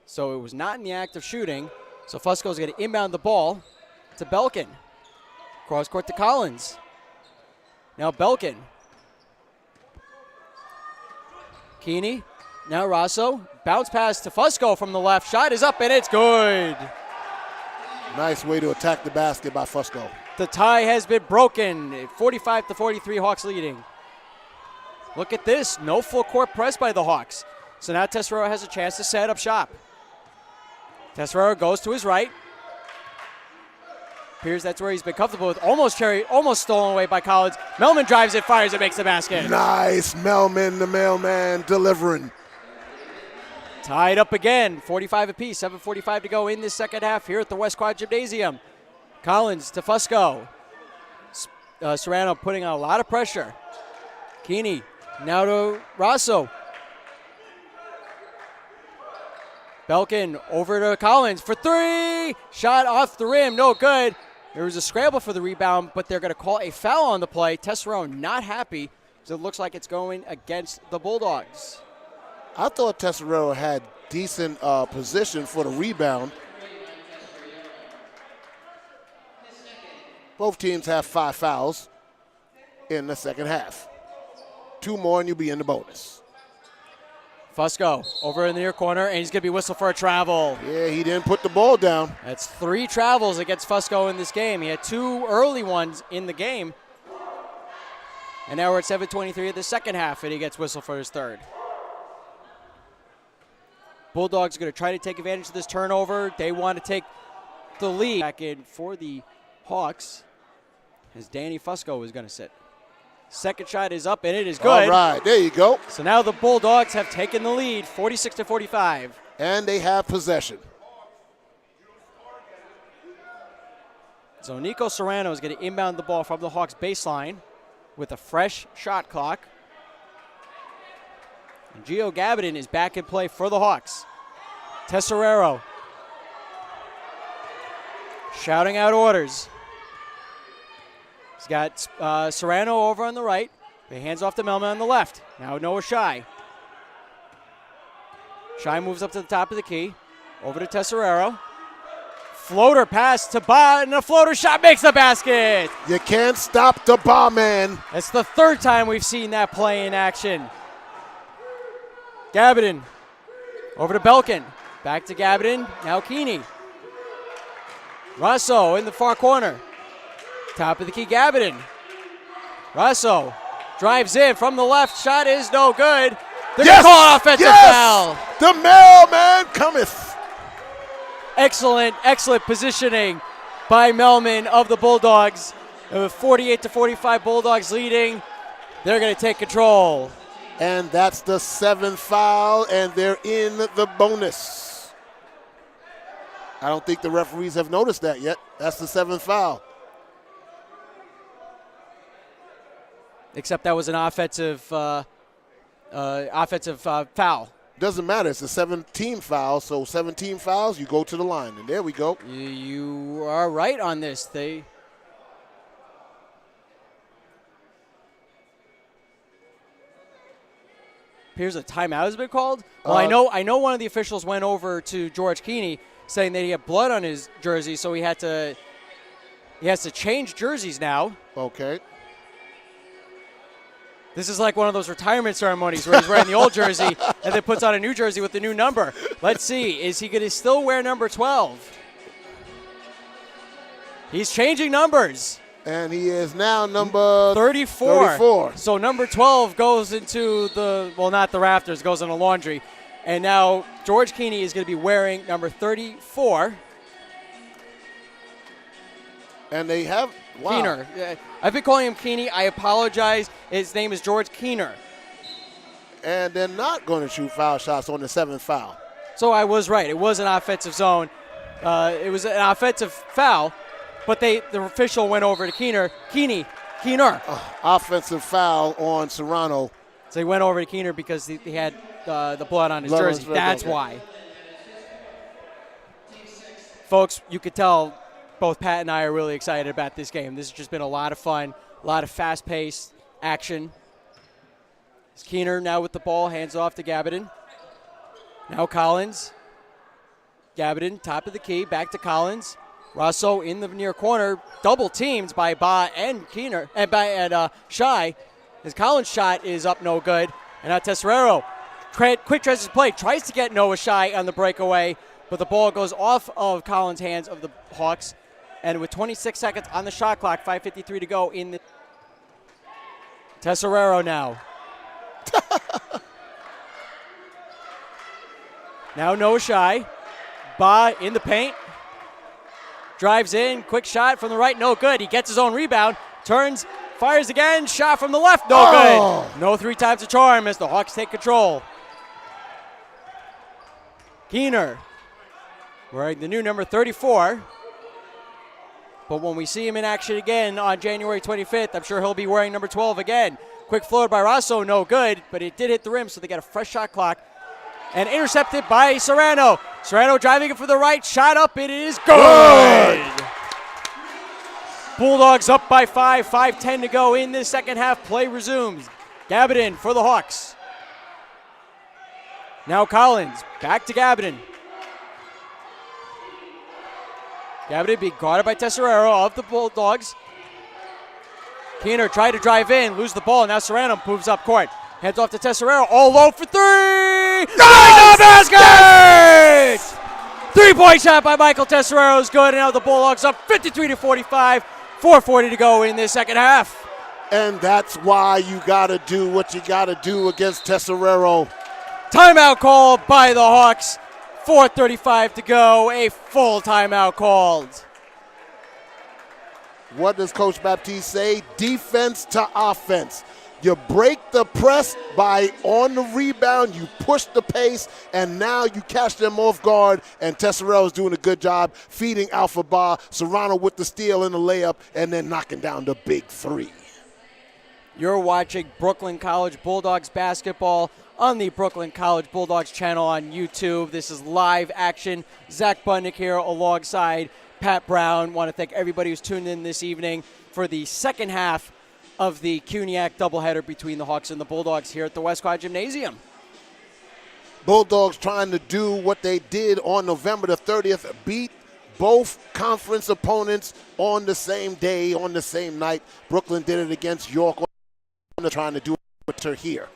So it was not in the act of shooting. So Fusco's going to inbound the ball to Belkin. Cross court to Collins. Now Belkin. Keeney. Now Rosso. Bounce pass to Fusco from the left. Shot is up and it's good. Nice way to attack the basket by Fusco. The tie has been broken. 45-43, Hawks leading. Look at this. No full court press by the Hawks. So now Tesserero has a chance to set up shop. Tesserero goes to his right. Appears that's where he's been comfortable with. Almost stolen away by Collins. Melman drives it, fires it, makes the basket. Nice. Melman, the mailman, delivering. Tied up again. 45 apiece. 7:45 to go in this second half here at the West Quad Gymnasium. Collins to Fusco. Serrano putting on a lot of pressure. Keeney now to Rosso. Belkin over to Collins for three. Shot off the rim, no good. There was a scramble for the rebound, but they're going to call a foul on the play. Tesserero not happy, so it looks like it's going against the Bulldogs. I thought Tesserero had decent position for the rebound. Both teams have 5 fouls in the second half. 2 more and you'll be in the bonus. Fusco over in the near corner, and he's going to be whistled for a travel. Yeah, he didn't put the ball down. That's 3 travels against Fusco in this game. He had 2 early ones in the game. And now we're at 7:23 of the second half, and he gets whistled for his third. Bulldogs are going to try to take advantage of this turnover. They want to take the lead back in for the Hawks, as Danny Fusco is going to sit. Second shot is up, and it is good. All right, there you go. So now the Bulldogs have taken the lead, 46-45. And they have possession. So Nico Serrano is going to inbound the ball from the Hawks baseline with a fresh shot clock. And Gio Gabidon is back in play for the Hawks. Tesserero shouting out orders. He's got Serrano over on the right. He hands off to Melman on the left. Now Noah Shai. Shai moves up to the top of the key. Over to Tesserero. Floater pass to Ba, and a floater shot makes the basket. You can't stop the bar man. That's the third time we've seen that play in action. Gabidon over to Belkin. Back to Gabidon. Now Keeney. Rosso in the far corner. Top of the key, Gabidon. Rosso drives in from the left. Shot is no good. They're going to call an offensive foul. The mailman cometh. Excellent positioning by Melman of the Bulldogs. 48-45 Bulldogs leading. They're going to take control. And that's the 7th foul, and they're in the bonus. I don't think the referees have noticed that yet. That's the 7th foul. Except that was an offensive foul. Doesn't matter. It's a 7-team foul, so 17 fouls, you go to the line. And there we go. You are right on this. appears a timeout has been called. Well, I know one of the officials went over to George Keeney saying that he had blood on his jersey, so he has to change jerseys now. Okay. This is like one of those retirement ceremonies where he's wearing the old jersey and then puts on a new jersey with the new number. Let's see. Is he going to still wear number 12? He's changing numbers. And he is now number 34. So number 12 goes into not the rafters, goes in the laundry. And now George Keeney is going to be wearing number 34. And they have Keener. I've been calling him Keeney. I apologize. His name is George Keener. And they're not going to shoot foul shots on the 7th foul. So I was right. It was an offensive zone. It was an offensive foul, but the official went over to Keener. Keener. Offensive foul on Serrano. So he went over to Keener because he had the blood on his jersey. That's why. Folks, you could tell both Pat and I are really excited about this game. This has just been a lot of fun, a lot of fast-paced action. It's Keener now with the ball, hands off to Gabidon. Now Collins. Gabidon, top of the key, back to Collins. Rosso in the near corner, double teamed by Ba and Keener and Shai. His Collins shot is up no good. And now Tesserero, quick transition play, tries to get Noah Shai on the breakaway, but the ball goes off of Collins' hands of the Hawks. And with 26 seconds on the shot clock, 5:53 to go in the Tesserero now. Now Noah Shai. Ba in the paint. Drives in, quick shot from the right, no good. He gets his own rebound, turns, fires again, shot from the left, no good. No 3 times a charm as the Hawks take control. Keener, wearing the new number 34. But when we see him in action again on January 25th, I'm sure he'll be wearing number 12 again. Quick floater by Rosso, no good, but it did hit the rim, so they got a fresh shot clock. And intercepted by Serrano. Serrano driving it for the right, shot up, it is good! Bulldogs up by 5, 5:10 to go in this second half. Play resumes. Gabidon for the Hawks. Now Collins, back to Gabidon. Gabidon being guarded by Tesserero of the Bulldogs. Keener tried to drive in, lose the ball. Now Serrano moves up court. Heads off to Tesserero, all low for 3! Nice! Basket! 3-point shot by Michael Tesserero is good, and now the Bulldogs up 53-45. 4:40 to go in this second half. And that's why you got to do what you got to do against Tesserero. Timeout called by the Hawks. 4:35 to go, a full timeout called. What does Coach Baptiste say? Defense to offense. You break the press by on the rebound, you push the pace, and now you catch them off guard, and Tesserero is doing a good job feeding Alpha Ba, Serrano with the steal and the layup, and then knocking down the big 3. You're watching Brooklyn College Bulldogs basketball on the Brooklyn College Bulldogs channel on YouTube. This is live action. Zach Budnick here alongside Pat Brown. Want to thank everybody who's tuned in this evening for the second half of the CUNYAC doubleheader between the Hawks and the Bulldogs here at the West Quad Gymnasium. Bulldogs trying to do what they did on November the 30th, beat both conference opponents on the same day, on the same night. Brooklyn did it against York. They're trying to do it here.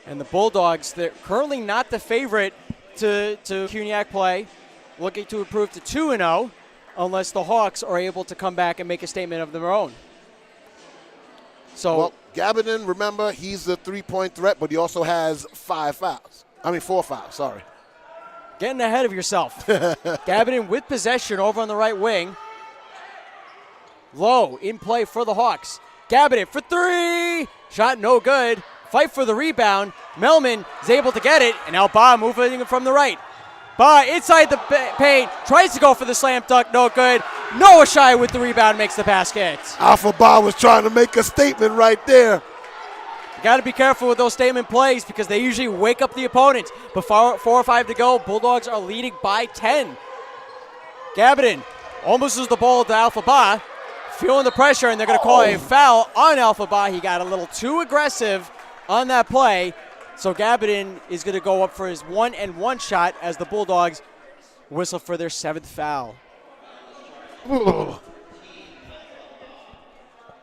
And the Bulldogs, they're currently not the favorite to CUNYAC play, looking to improve to 2-0 unless the Hawks are able to come back and make a statement of their own. So, well, Gabidon, remember, he's the 3-point threat, but he also has 4 fouls, sorry. Getting ahead of yourself. Gabidon with possession over on the right wing. Low in play for the Hawks. Gabidon for 3. Shot no good. Fight for the rebound. Melman is able to get it, and now Ba moving from the right. Ba inside the paint, tries to go for the slam dunk, no good. Noah Shai with the rebound, makes the basket. Alpha Ba was trying to make a statement right there. You got to be careful with those statement plays because they usually wake up the opponent. But 4 or 5 to go, Bulldogs are leading by 10. Gabidon almost loses the ball to Alpha Ba, feeling the pressure, and they're going to call a foul on Alpha Ba. He got a little too aggressive on that play. So Gabbidon is going to go up for his 1-and-1 shot as the Bulldogs whistle for their 7th foul.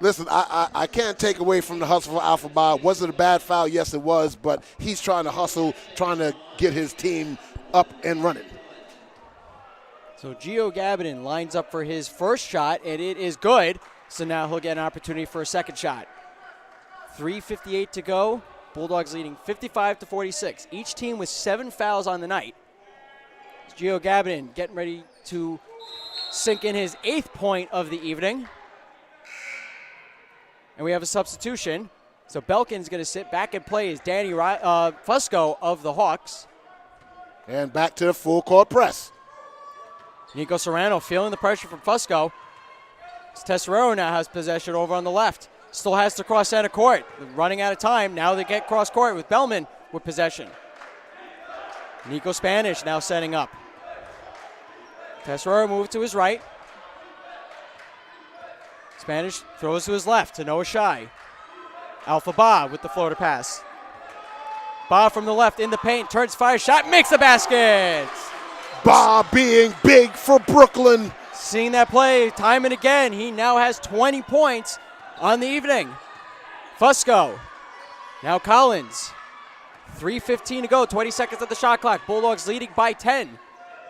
Listen, I can't take away from the hustle for Alpha Bob. Was it a bad foul? Yes, it was, but he's trying to hustle, trying to get his team up and running. So Gio Gabbidon lines up for his first shot, and it is good. So now he'll get an opportunity for a second shot. 3:58 to go. Bulldogs leading 55-46. Each team with 7 fouls on the night. Gio Gabbidon getting ready to sink in his 8th point of the evening. And we have a substitution. So Belkin's going to sit back and play as Danny Fusco of the Hawks. And back to the full court press. Nico Serrano feeling the pressure from Fusco. Tesserero now has possession over on the left. Still has to cross center court. They're running out of time. Now they get cross court with Bellman with possession. Nico Spanish now setting up. Tesserero moved to his right. Spanish throws to his left to Noah Shai. Alpha Ba with the floater pass. Ba from the left in the paint, turns, fires, shot, makes the basket. Ba being big for Brooklyn. Seeing that play time and again, he now has 20 points on the evening. Fusco. Now Collins. 3:15 to go, 20 seconds at the shot clock. Bulldogs leading by 10.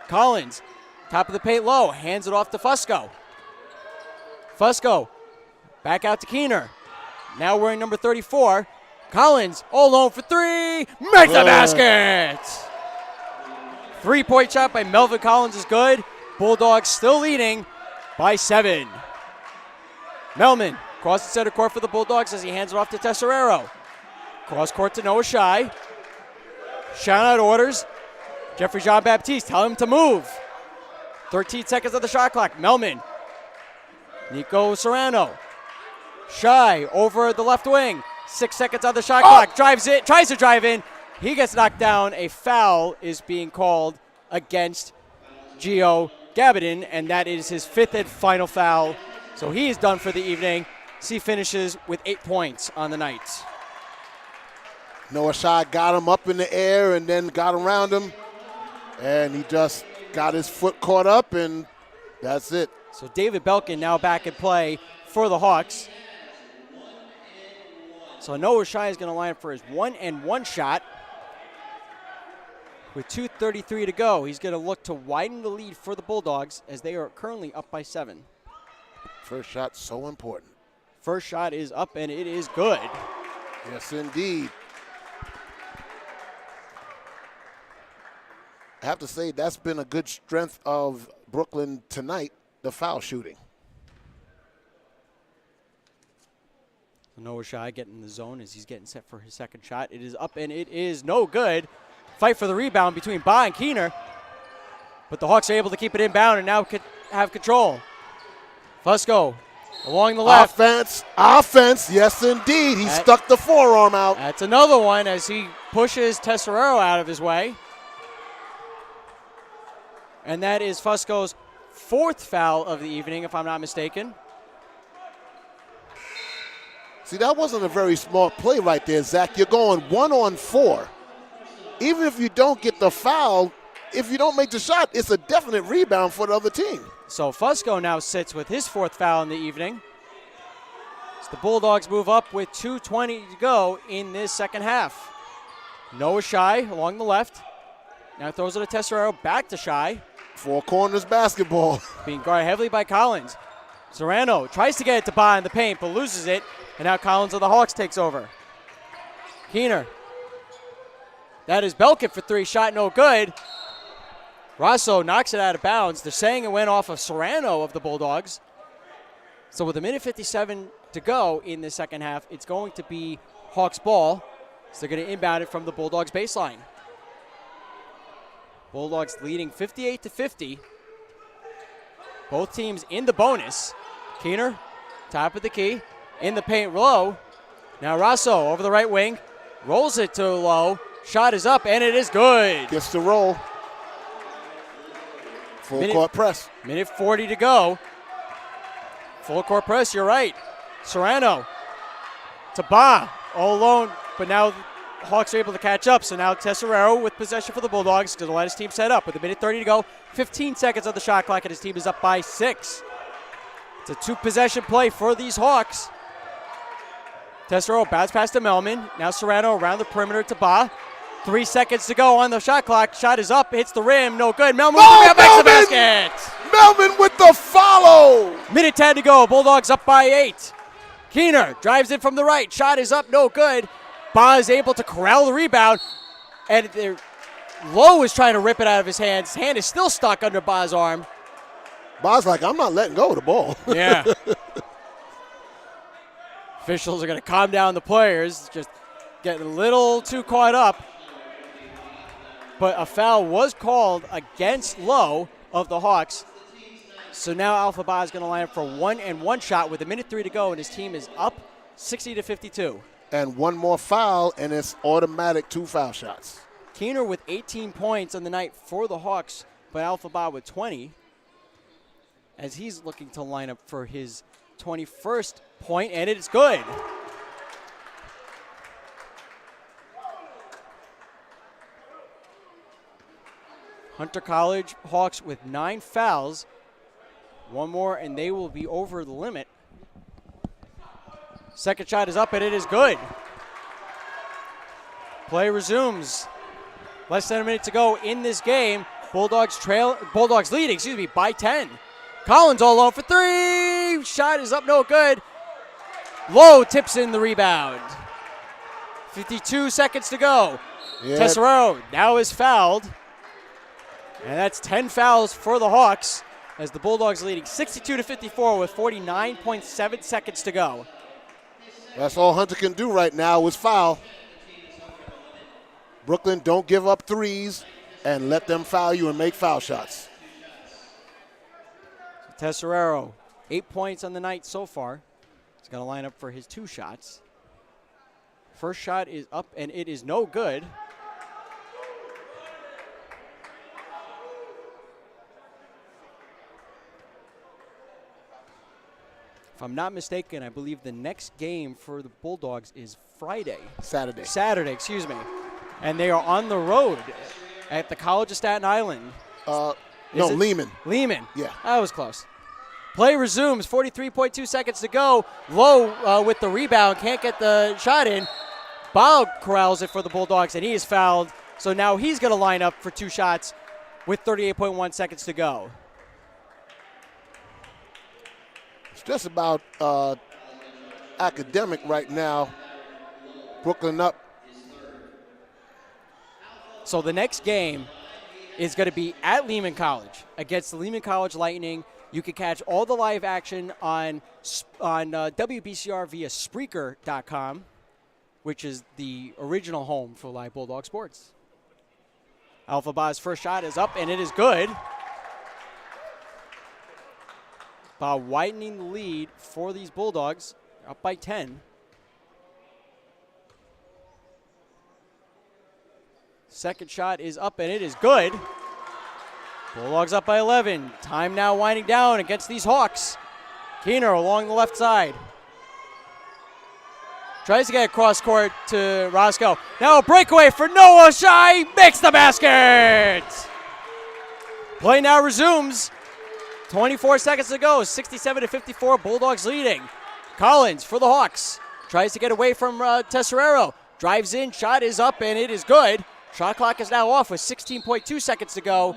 Collins, top of the paint low, hands it off to Fusco. Fusco, back out to Keener. Now wearing number 34. Collins, all alone for 3, makes the basket! 3-point shot by Melvin Collins is good. Bulldogs still leading by 7. Melman across the center court for the Bulldogs as he hands it off to Tesserero. Cross court to Noah Shai. Shout out orders. Jeffrey Jean-Baptiste tell him to move. 13 seconds of the shot clock. Melman. Nico Serrano. Shai over the left wing. 6 seconds on the shot clock. Drives it. Tries to drive in. He gets knocked down. A foul is being called against Gio Gabbidon, and that is his 5th and final foul. So he is done for the evening. He finishes with 8 points on the night. Noah Shai got him up in the air and then got around him, and he just got his foot caught up, and that's it. So David Belkin now back in play for the Hawks. So Noah Shai is going to line up for his 1-and-1 shot. With 2:33 to go, he's going to look to widen the lead for the Bulldogs as they are currently up by 7. First shot so important. First shot is up, and it is good. Yes, indeed. I have to say that's been a good strength of Brooklyn tonight, the foul shooting. Noah Shai getting in the zone as he's getting set for his second shot. It is up, and it is no good. Fight for the rebound between Ba and Keener. But the Hawks are able to keep it inbound and now have control. Fusco along the left. Offense, yes indeed. He stuck the forearm out. That's another one as he pushes Tesserero out of his way. And that is Fusco's 4th foul of the evening, if I'm not mistaken. See, that wasn't a very smart play right there, Zach. You're going 1-on-4. Even if you don't get the foul, if you don't make the shot, it's a definite rebound for the other team. So Fusco now sits with his 4th foul in the evening. So the Bulldogs move up with 2:20 to go in this second half. Noah Shai along the left. Now throws it to Tesserero, back to Shai. Four corners basketball. Being guarded heavily by Collins. Serrano tries to get it to Ba in the paint, but loses it. And now Collins of the Hawks takes over. Keener. That is Belkin for 3, shot no good. Rosso knocks it out of bounds. They're saying it went off of Serrano of the Bulldogs. So with 1:57 to go in the second half, it's going to be Hawks ball. So they're going to inbound it from the Bulldogs baseline. Bulldogs leading 58-50. Both teams in the bonus. Keener, top of the key, in the paint low. Now Rosso over the right wing, rolls it to low. Shot is up, and it is good. Gets the roll. Full court press. 1:40 to go. Full court press, you're right. Serrano to Ba, all alone but now Hawks are able to catch up. So now Tesserero with possession for the Bulldogs to let his team set up with a minute 30 to go. 15 seconds on the shot clock, and his team is up by 6. It's a 2-possession play for these Hawks. Tesserero bounce pass to Melman. Now Serrano around the perimeter to Ba. 3 seconds to go on the shot clock. Shot is up, hits the rim, no good. Melman makes the basket. Melman with the follow. Minute 10 to go. Bulldogs up by 8. Keener drives in from the right. Shot is up, no good. Ba is able to corral the rebound, and Lowe is trying to rip it out of his hands. His hand is still stuck under Ba's arm. Ba's like, I'm not letting go of the ball. Yeah. Officials are going to calm down the players, just getting a little too caught up. But a foul was called against Lowe of the Hawks. So now Alpha Ba is going to line up for 1-and-1 shot with a minute 3 to go, and his team is up 60-52. And one more foul, and it's automatic 2 foul shots. Keener with 18 points on the night for the Hawks, but Alpha Ba with 20, as he's looking to line up for his 21st point, and it's good. Hunter College Hawks with 9 fouls. One more, and they will be over the limit. Second shot is up, and it is good. Play resumes. Less than a minute to go in this game. Bulldogs leading, by 10. Collins all alone for 3. Shot is up, no good. Lowe tips in the rebound. 52 seconds to go. Yeah. Tesserero now is fouled. And that's 10 fouls for the Hawks as the Bulldogs leading 62-54 with 49.7 seconds to go. That's all Hunter can do right now is foul. Brooklyn, don't give up threes and let them foul you and make foul shots. Tesserero, 8 points on the night so far. He's going to line up for his 2 shots. First shot is up, and it is no good. If I'm not mistaken, I believe the next game for the Bulldogs is Saturday, excuse me. And they are on the road at the College of Staten Island. Lehman. Lehman. Yeah. That was close. Play resumes, 43.2 seconds to go. Lowe with the rebound, can't get the shot in. Ba corrals it for the Bulldogs, and he is fouled. So now he's going to line up for 2 shots with 38.1 seconds to go. It's just about academic right now. Brooklyn up. So the next game is going to be at Lehman College against the Lehman College Lightning. You can catch all the live action on WBCR via Spreaker.com, which is the original home for live Bulldog sports. Alpha Ba's first shot is up, and it is good. Ba widening the lead for these Bulldogs, up by 10. Second shot is up, and it is good. Bulldogs up by 11. Time now winding down against these Hawks. Keener along the left side. Tries to get across court to Roscoe. Now a breakaway for Noah Shai. Makes the basket. Play now resumes. 24 seconds to go. 67-54. Bulldogs leading. Collins for the Hawks. Tries to get away from Tesserero. Drives in. Shot is up, and it is good. Shot clock is now off with 16.2 seconds to go.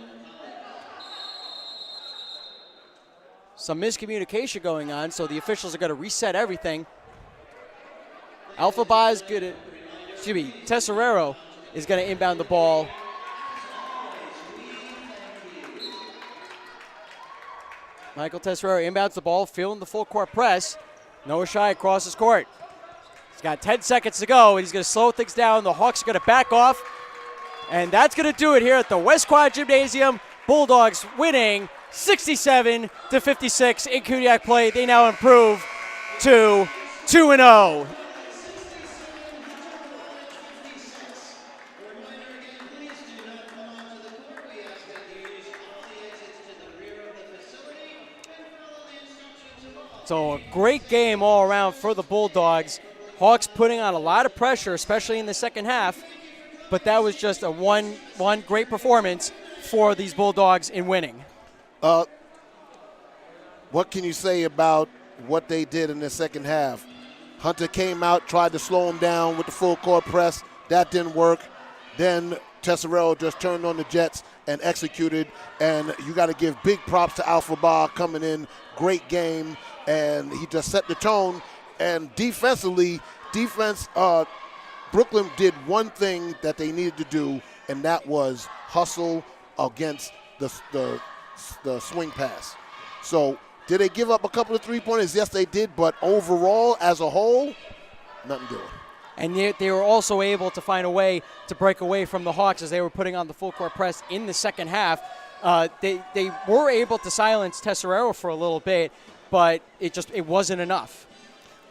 Some miscommunication going on, so the officials are going to reset everything. Alpha Ba is good at, Tesserero is going to inbound the ball. Michael Tesserero inbounds the ball, feeling the full court press. Noah Shai crosses court. He's got 10 seconds to go, and he's going to slow things down. The Hawks are going to back off, and that's going to do it here at the West Quad Gymnasium. Bulldogs winning 67-56 in CUNYAC play. They now improve to 2-0. So a great game all around for the Bulldogs. Hawks putting on a lot of pressure, especially in the second half, but that was just a one great performance for these Bulldogs in winning. What can you say about what they did in the second half? Hunter came out, tried to slow him down with the full court press. That didn't work. Then Tesserero just turned on the Jets and executed. And you got to give big props to Alpha Ba coming in. Great game. And he just set the tone. And defensively, Brooklyn did one thing that they needed to do, and that was hustle against the swing pass. So did they give up a couple of three-pointers? Yes, they did. But overall, as a whole, nothing doing. And they were also able to find a way to break away from the Hawks as they were putting on the full court press in the second half. They were able to silence Tesserero for a little bit, but it wasn't enough.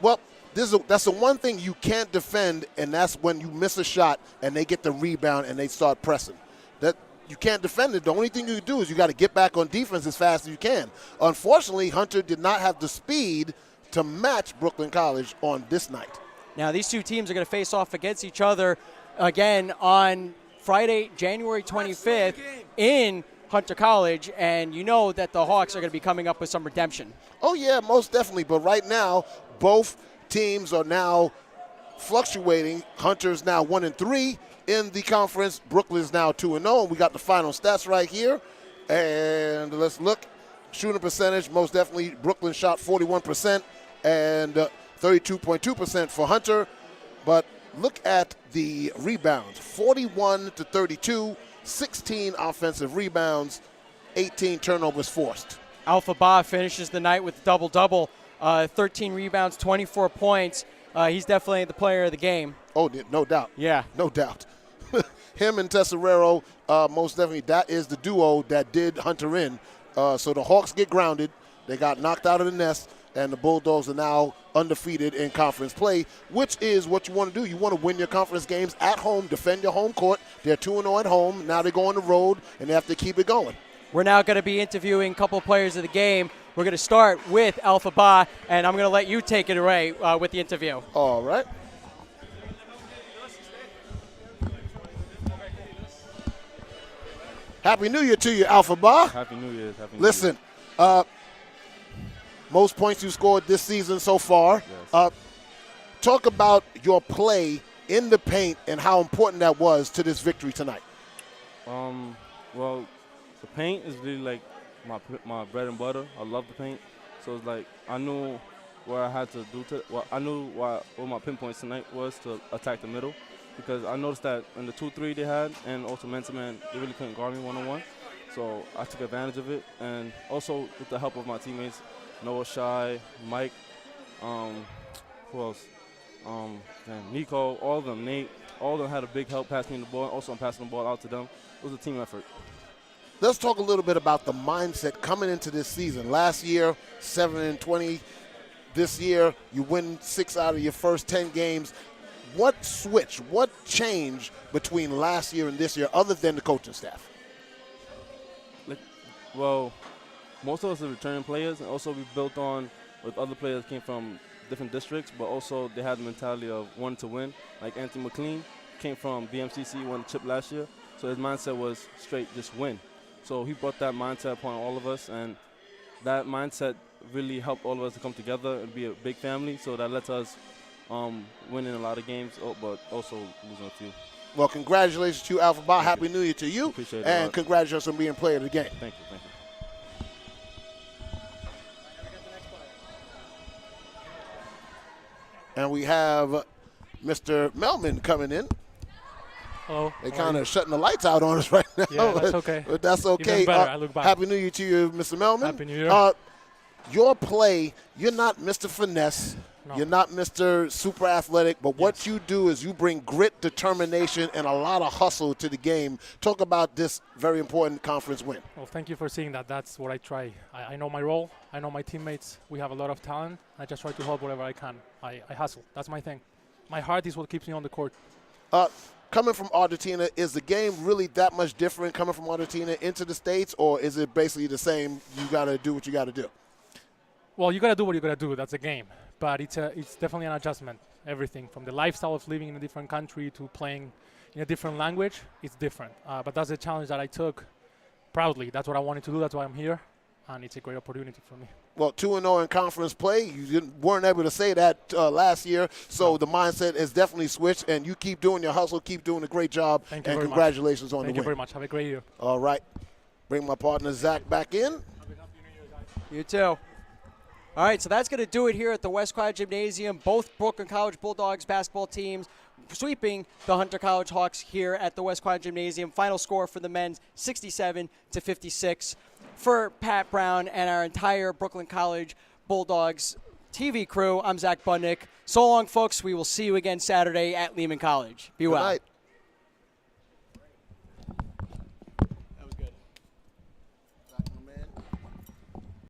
Well, that's the one thing you can't defend, and that's when you miss a shot and they get the rebound and they start pressing. That you can't defend it. The only thing you can do is you got to get back on defense as fast as you can. Unfortunately, Hunter did not have the speed to match Brooklyn College on this night. Now, these two teams are going to face off against each other again on Friday, January 25th in Hunter College, and you know that the Hawks are going to be coming up with some redemption. Oh, yeah, most definitely. But right now, both teams are now fluctuating. Hunter's now 1-3 in the conference. Brooklyn's now 2-0. We got the final stats right here. And let's look. Shooting percentage, most definitely Brooklyn shot 41% and 32.2% for Hunter. But look at the rebounds, 41-32, 16 offensive rebounds, 18 turnovers forced. Alpha Ba finishes the night with a double-double, 13 rebounds, 24 points. He's definitely the player of the game. Oh, no doubt. Yeah. No doubt. Him and Tesserero, most definitely, that is the duo that did Hunter in. So the Hawks get grounded. They got knocked out of the nest, and the Bulldogs are now undefeated in conference play, which is what you want to do. You want to win your conference games at home, defend your home court. They're 2-0 at home. Now they go on the road, and they have to keep it going. We're now going to be interviewing a couple players of the game. We're going to start with Alpha Ba, and I'm going to let you take it away with the interview. All right. Happy New Year to you, Alpha Ba. Happy New Year. Listen, most points you scored this season so far. Yes. Talk about your play in the paint and how important that was to this victory tonight. Well, the paint is really like my bread and butter. I love the paint, so it's like I knew what I had to do I knew what my pinpoints tonight was to attack the middle, because I noticed that in the 2-3 they had, and also man-to-man, they really couldn't guard me one-on-one. So I took advantage of it, and also with the help of my teammates, Noah Shai, Mike, who else? Nico, all of them, Nate, all of them had a big help passing me the ball. Also, I'm passing the ball out to them. It was a team effort. Let's talk a little bit about the mindset coming into this season. Last year, 7-20. This year, you win 6 out of your first 10 games. What switch, what change between last year and this year other than the coaching staff? Well, most of us are returning players, and also we built on with other players that came from different districts, but also they had the mentality of wanting to win. Like Anthony McLean came from BMCC, won the chip last year, so his mindset was straight just win. So he brought that mindset upon all of us, and that mindset really helped all of us to come together and be a big family, so that lets us winning a lot of games, but also losing a few. Well, congratulations to you, Alpha Ba. Happy New Year to you. Appreciate it. And congratulations on being player of the game. Thank you. Thank you. And we have Mr. Melman coming in. Hello. They kind of shutting the lights out on us right now. Yeah, that's okay. But that's okay. Even better, I look back. Happy New Year to you, Mr. Melman. Happy New Year. Your play, you're not Mr. Finesse. No. You're not Mr. Super Athletic, but what you do is you bring grit, determination, and a lot of hustle to the game. Talk about this very important conference win. Well, thank you for seeing that. That's what I try. I know my role. I know my teammates. We have a lot of talent. I just try to help whatever I can. I hustle. That's my thing. My heart is what keeps me on the court. Coming from Argentina, is the game really that much different coming from Argentina into the States, or is it basically the same, you got to do what you got to do? Well, you got to do what you got to do. That's a game. But it's definitely an adjustment. everything from the lifestyle of living in a different country to playing in a different language. It's different, but that's the challenge that I took proudly. That's what I wanted to do. That's why I'm here, and it's a great opportunity for me. Well, 2-0 in conference play. You weren't able to say that last year, so the mindset has definitely switched, and you keep doing your hustle, keep doing a great job, Thank you and very congratulations much. on Thank the you win. very much. Have a great year. All right. Bring my partner Zach back in. You too. All right, so that's going to do it here at the West Quad Gymnasium. Both Brooklyn College Bulldogs basketball teams sweeping the Hunter College Hawks here at the West Quad Gymnasium. Final score for the men's 67-56. For Pat Brown and our entire Brooklyn College Bulldogs TV crew, I'm Zach Budnick. So long, folks. We will see you again Saturday at Lehman College. Be well. Good night.